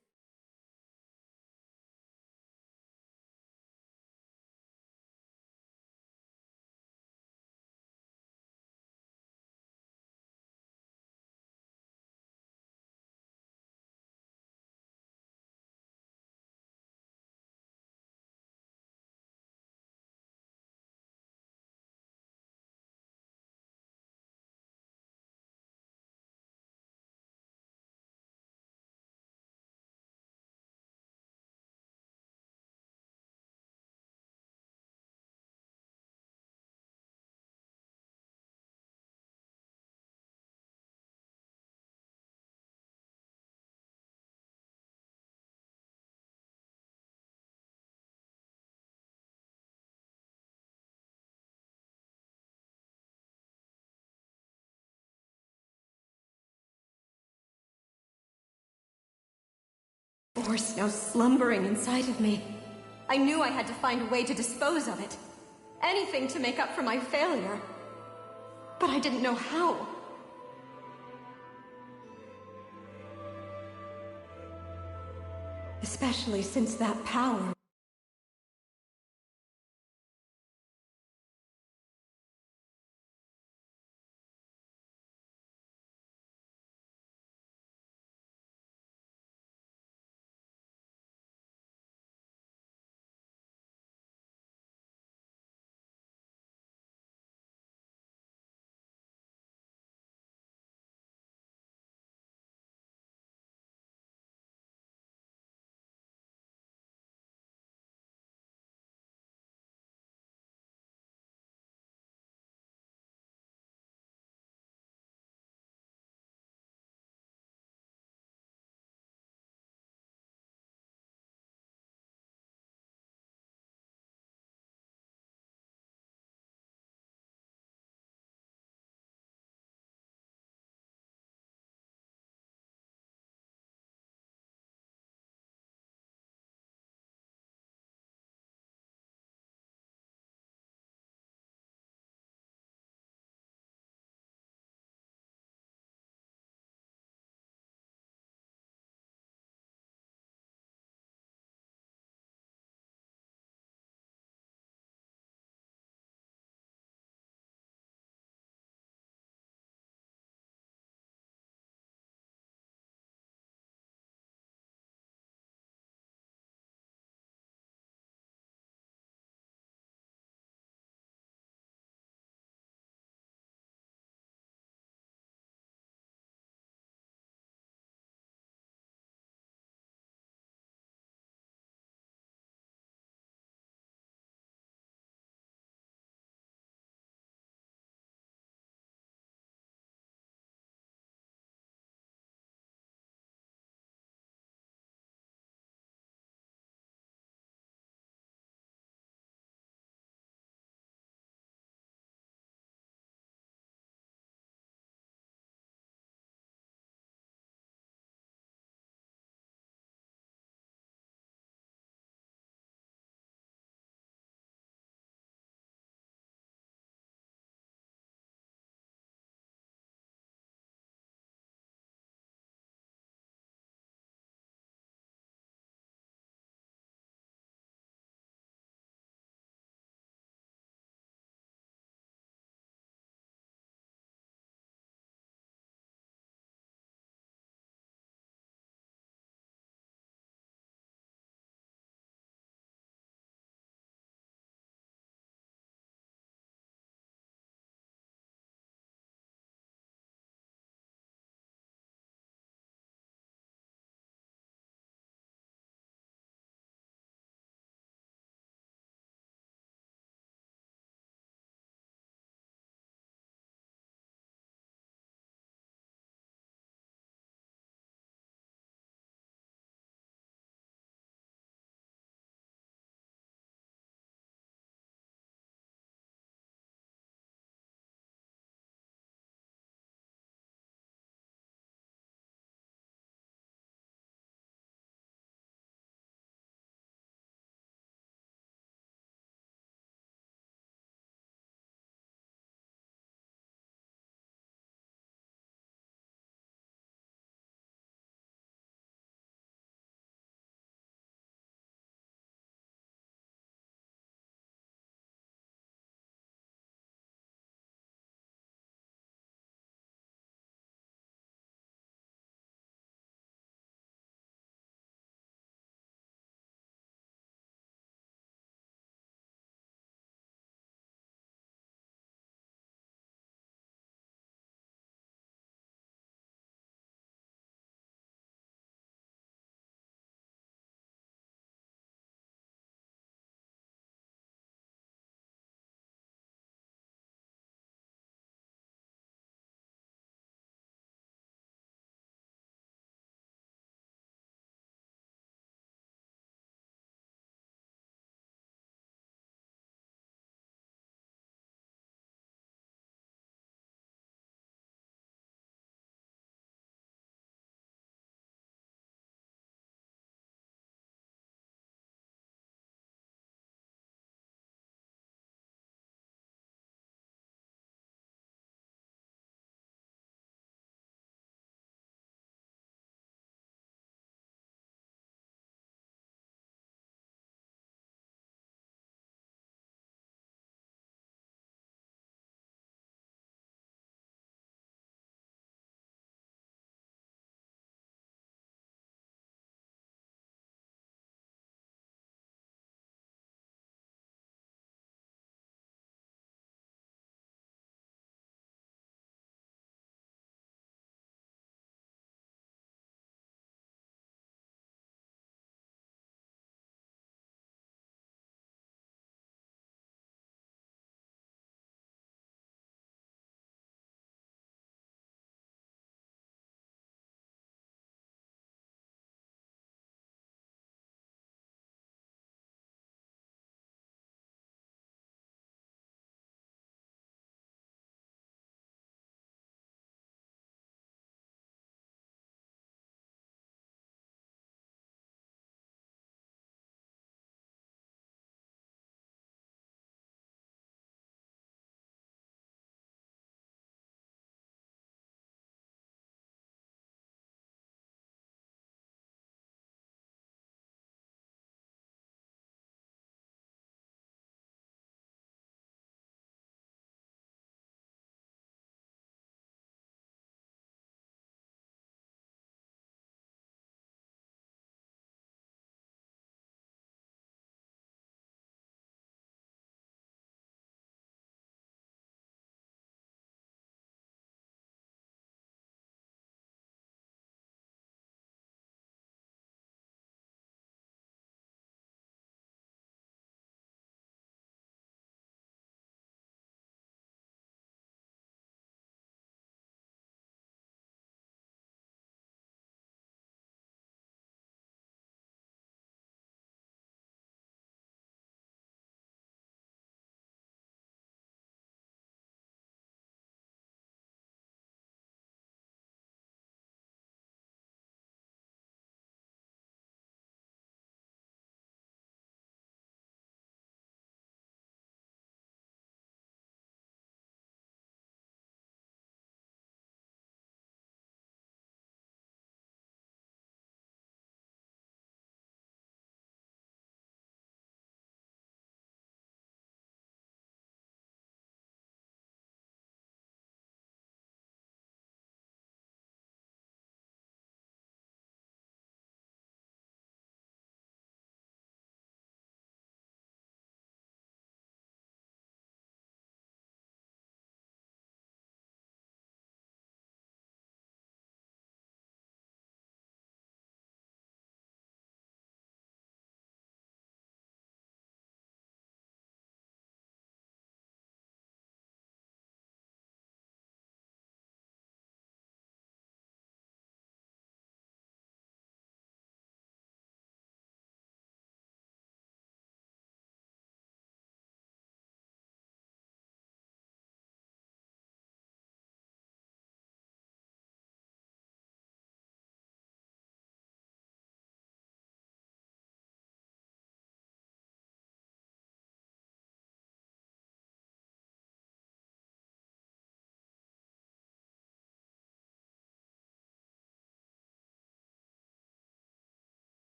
force now slumbering inside of me. I knew I had to find a way to dispose of it. Anything to make up for my failure. But I didn't know how. Especially since that power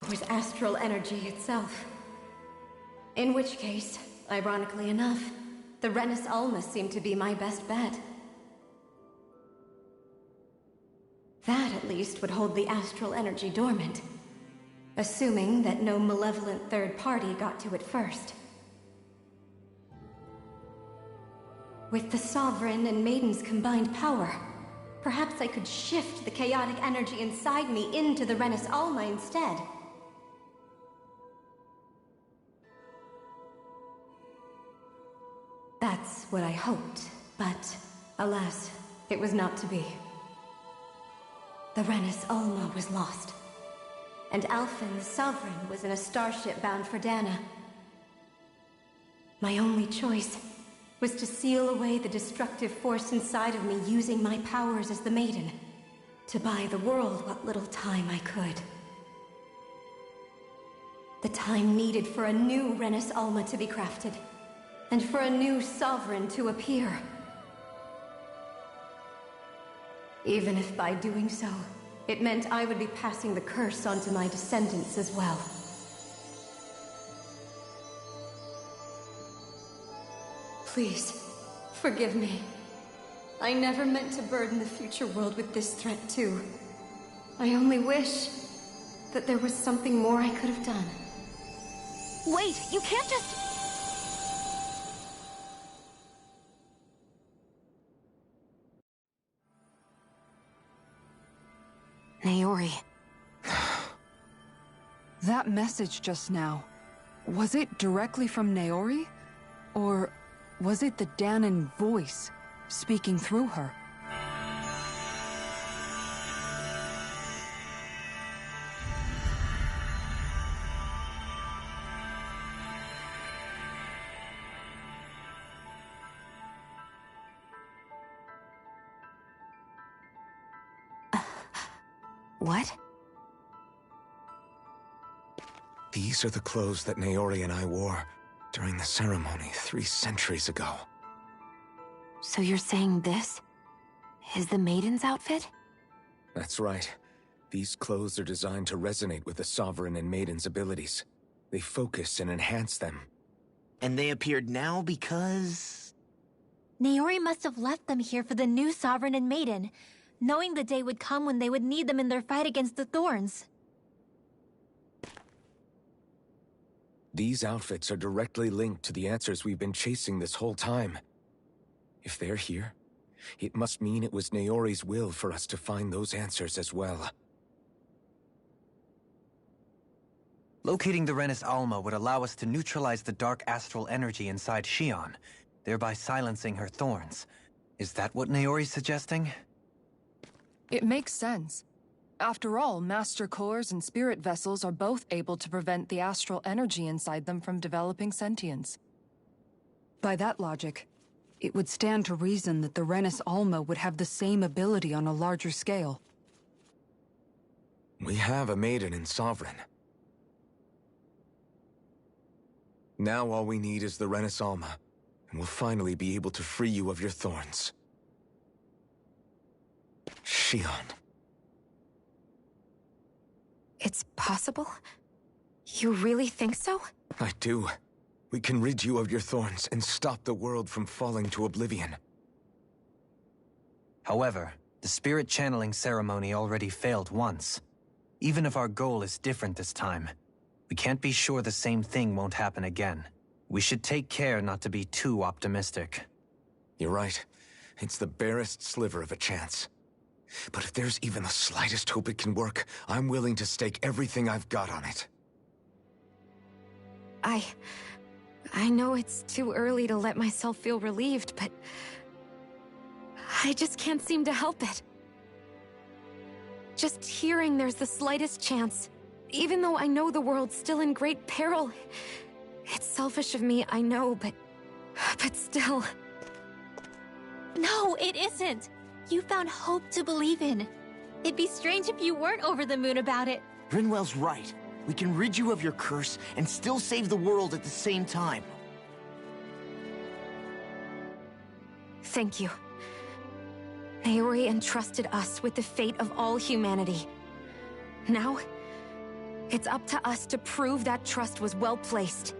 was astral energy itself. In which case, ironically enough, the Renis Alma seemed to be my best bet. That, at least, would hold the astral energy dormant. Assuming that no malevolent third party got to it first. With the Sovereign and Maiden's combined power, perhaps I could shift the chaotic energy inside me into the Renis Alma instead. That's what I hoped, but alas, it was not to be. The Renis Alma was lost, and Alphen, the Sovereign, was in a starship bound for Dana. My only choice was to seal away the destructive force inside of me using my powers as the Maiden, to buy the world what little time I could. The time needed for a new Renis Alma to be crafted, and for a new Sovereign to appear. Even if by doing so, it meant I would be passing the curse on to my descendants as well. Please, forgive me. I never meant to burden the future world with this threat too. I only wish that there was something more I could have done. Wait, you can't just... Naori. That message just now, was it directly from Naori? Or was it the Dahnan voice speaking through her? What? These are the clothes that Naori and I wore during the ceremony 3 centuries ago. So you're saying this is the Maiden's outfit? That's right. These clothes are designed to resonate with the Sovereign and Maiden's abilities. They focus and enhance them. And they appeared now because... Naori must have left them here for the new Sovereign and Maiden, knowing the day would come when they would need them in their fight against the Thorns. These outfits are directly linked to the answers we've been chasing this whole time. If they're here, it must mean it was Naori's will for us to find those answers as well. Locating the Renis Alma would allow us to neutralize the dark astral energy inside Xion, thereby silencing her thorns. Is that what Naori's suggesting? It makes sense. After all, Master Cores and Spirit Vessels are both able to prevent the astral energy inside them from developing sentience. By that logic, it would stand to reason that the Renis Alma would have the same ability on a larger scale. We have a Maiden and Sovereign. Now all we need is the Renis Alma, and we'll finally be able to free you of your thorns. Xion. It's possible? You really think so? I do. We can rid you of your thorns and stop the world from falling to oblivion. However, the spirit channeling ceremony already failed once. Even if our goal is different this time, we can't be sure the same thing won't happen again. We should take care not to be too optimistic. You're right. It's the barest sliver of a chance. But if there's even the slightest hope it can work, I'm willing to stake everything I've got on it. I know it's too early to let myself feel relieved, but I just can't seem to help it. Just hearing there's the slightest chance, even though I know the world's still in great peril. It's selfish of me, I know, but still. No, it isn't. You found hope to believe in. It'd be strange if you weren't over the moon about it. Rinwell's right. We can rid you of your curse and still save the world at the same time. Thank you. Naori entrusted us with the fate of all humanity. Now, It's up to us to prove that trust was well placed.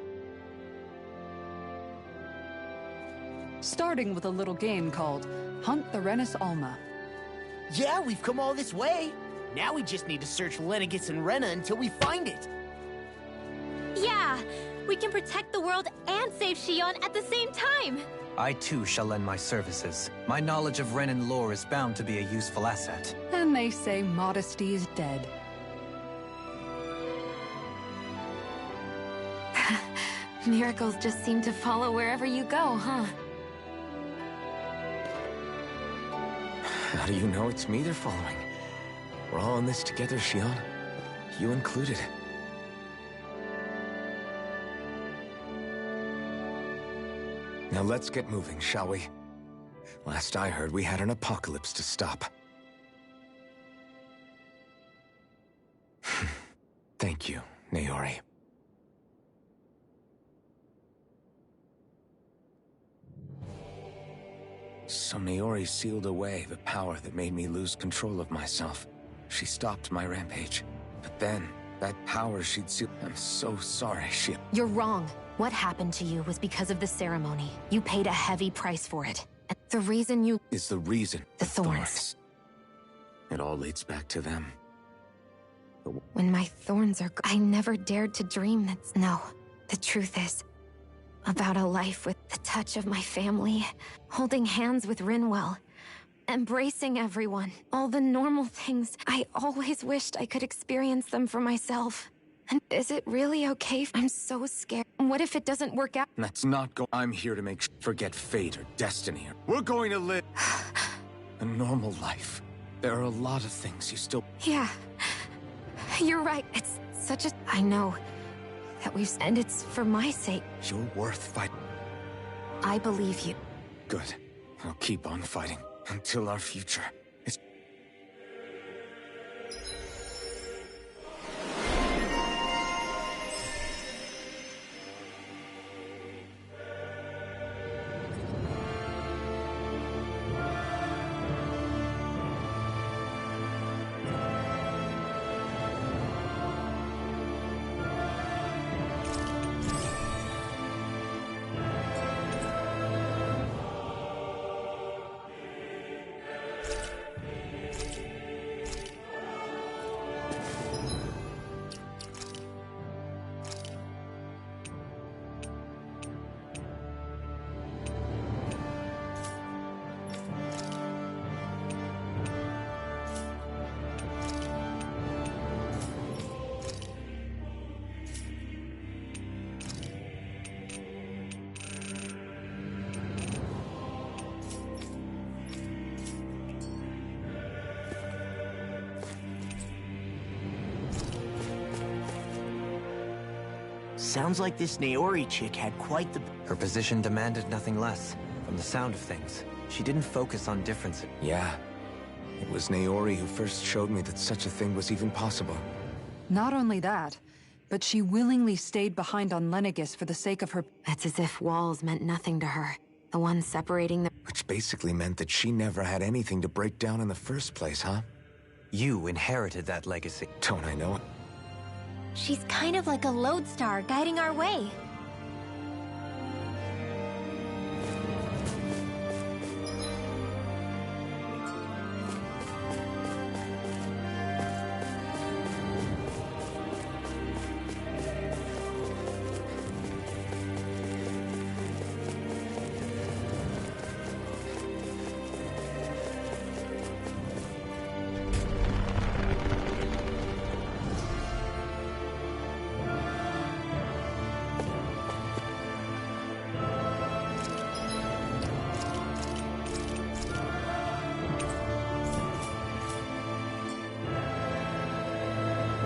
Starting with a little game called Hunt the Renis Alma. Yeah, we've come all this way. Now we just need to search Lenegis and Rena until we find it. Yeah, we can protect the world and save Xion at the same time. I too shall lend my services. My knowledge of Renan lore is bound to be a useful asset. And they say modesty is dead. Miracles just seem to follow wherever you go, huh? How do you know it's me they're following? We're all in this together, Xion. You included. Now let's get moving, shall we? Last I heard, we had an apocalypse to stop. Thank you, Naori. So Naori sealed away the power that made me lose control of myself. She stopped my rampage. But then, that power she'd sealed... I'm so sorry, You're wrong. What happened to you was because of the ceremony. You paid a heavy price for it. And the reason you... Is the reason. The thorns. It all leads back to them. When my thorns are... I never dared to dream that... No. The truth is... about a life with the touch of my family, holding hands with Rinwell, embracing everyone. All the normal things. I always wished I could experience them for myself. And is it really okay? I'm so scared. What if it doesn't work out? That's not go- I'm here to make forget fate or destiny. We're going to live a normal life. There are a lot of things you still... Yeah. You're right. It's such a... I know that we've... And it's for my sake. You're worth fighting. I believe you. Good. I'll keep on fighting until our future is... Sounds like this Naori chick had quite the... Her position demanded nothing less. From the sound of things, she didn't focus on differences. Yeah. It was Naori who first showed me that such a thing was even possible. Not only that, but she willingly stayed behind on Lenegis for the sake of her... It's as if walls meant nothing to her. The one separating the... Which basically meant that she never had anything to break down in the first place, huh? You inherited that legacy. Don't I know it? She's kind of like a lodestar guiding our way.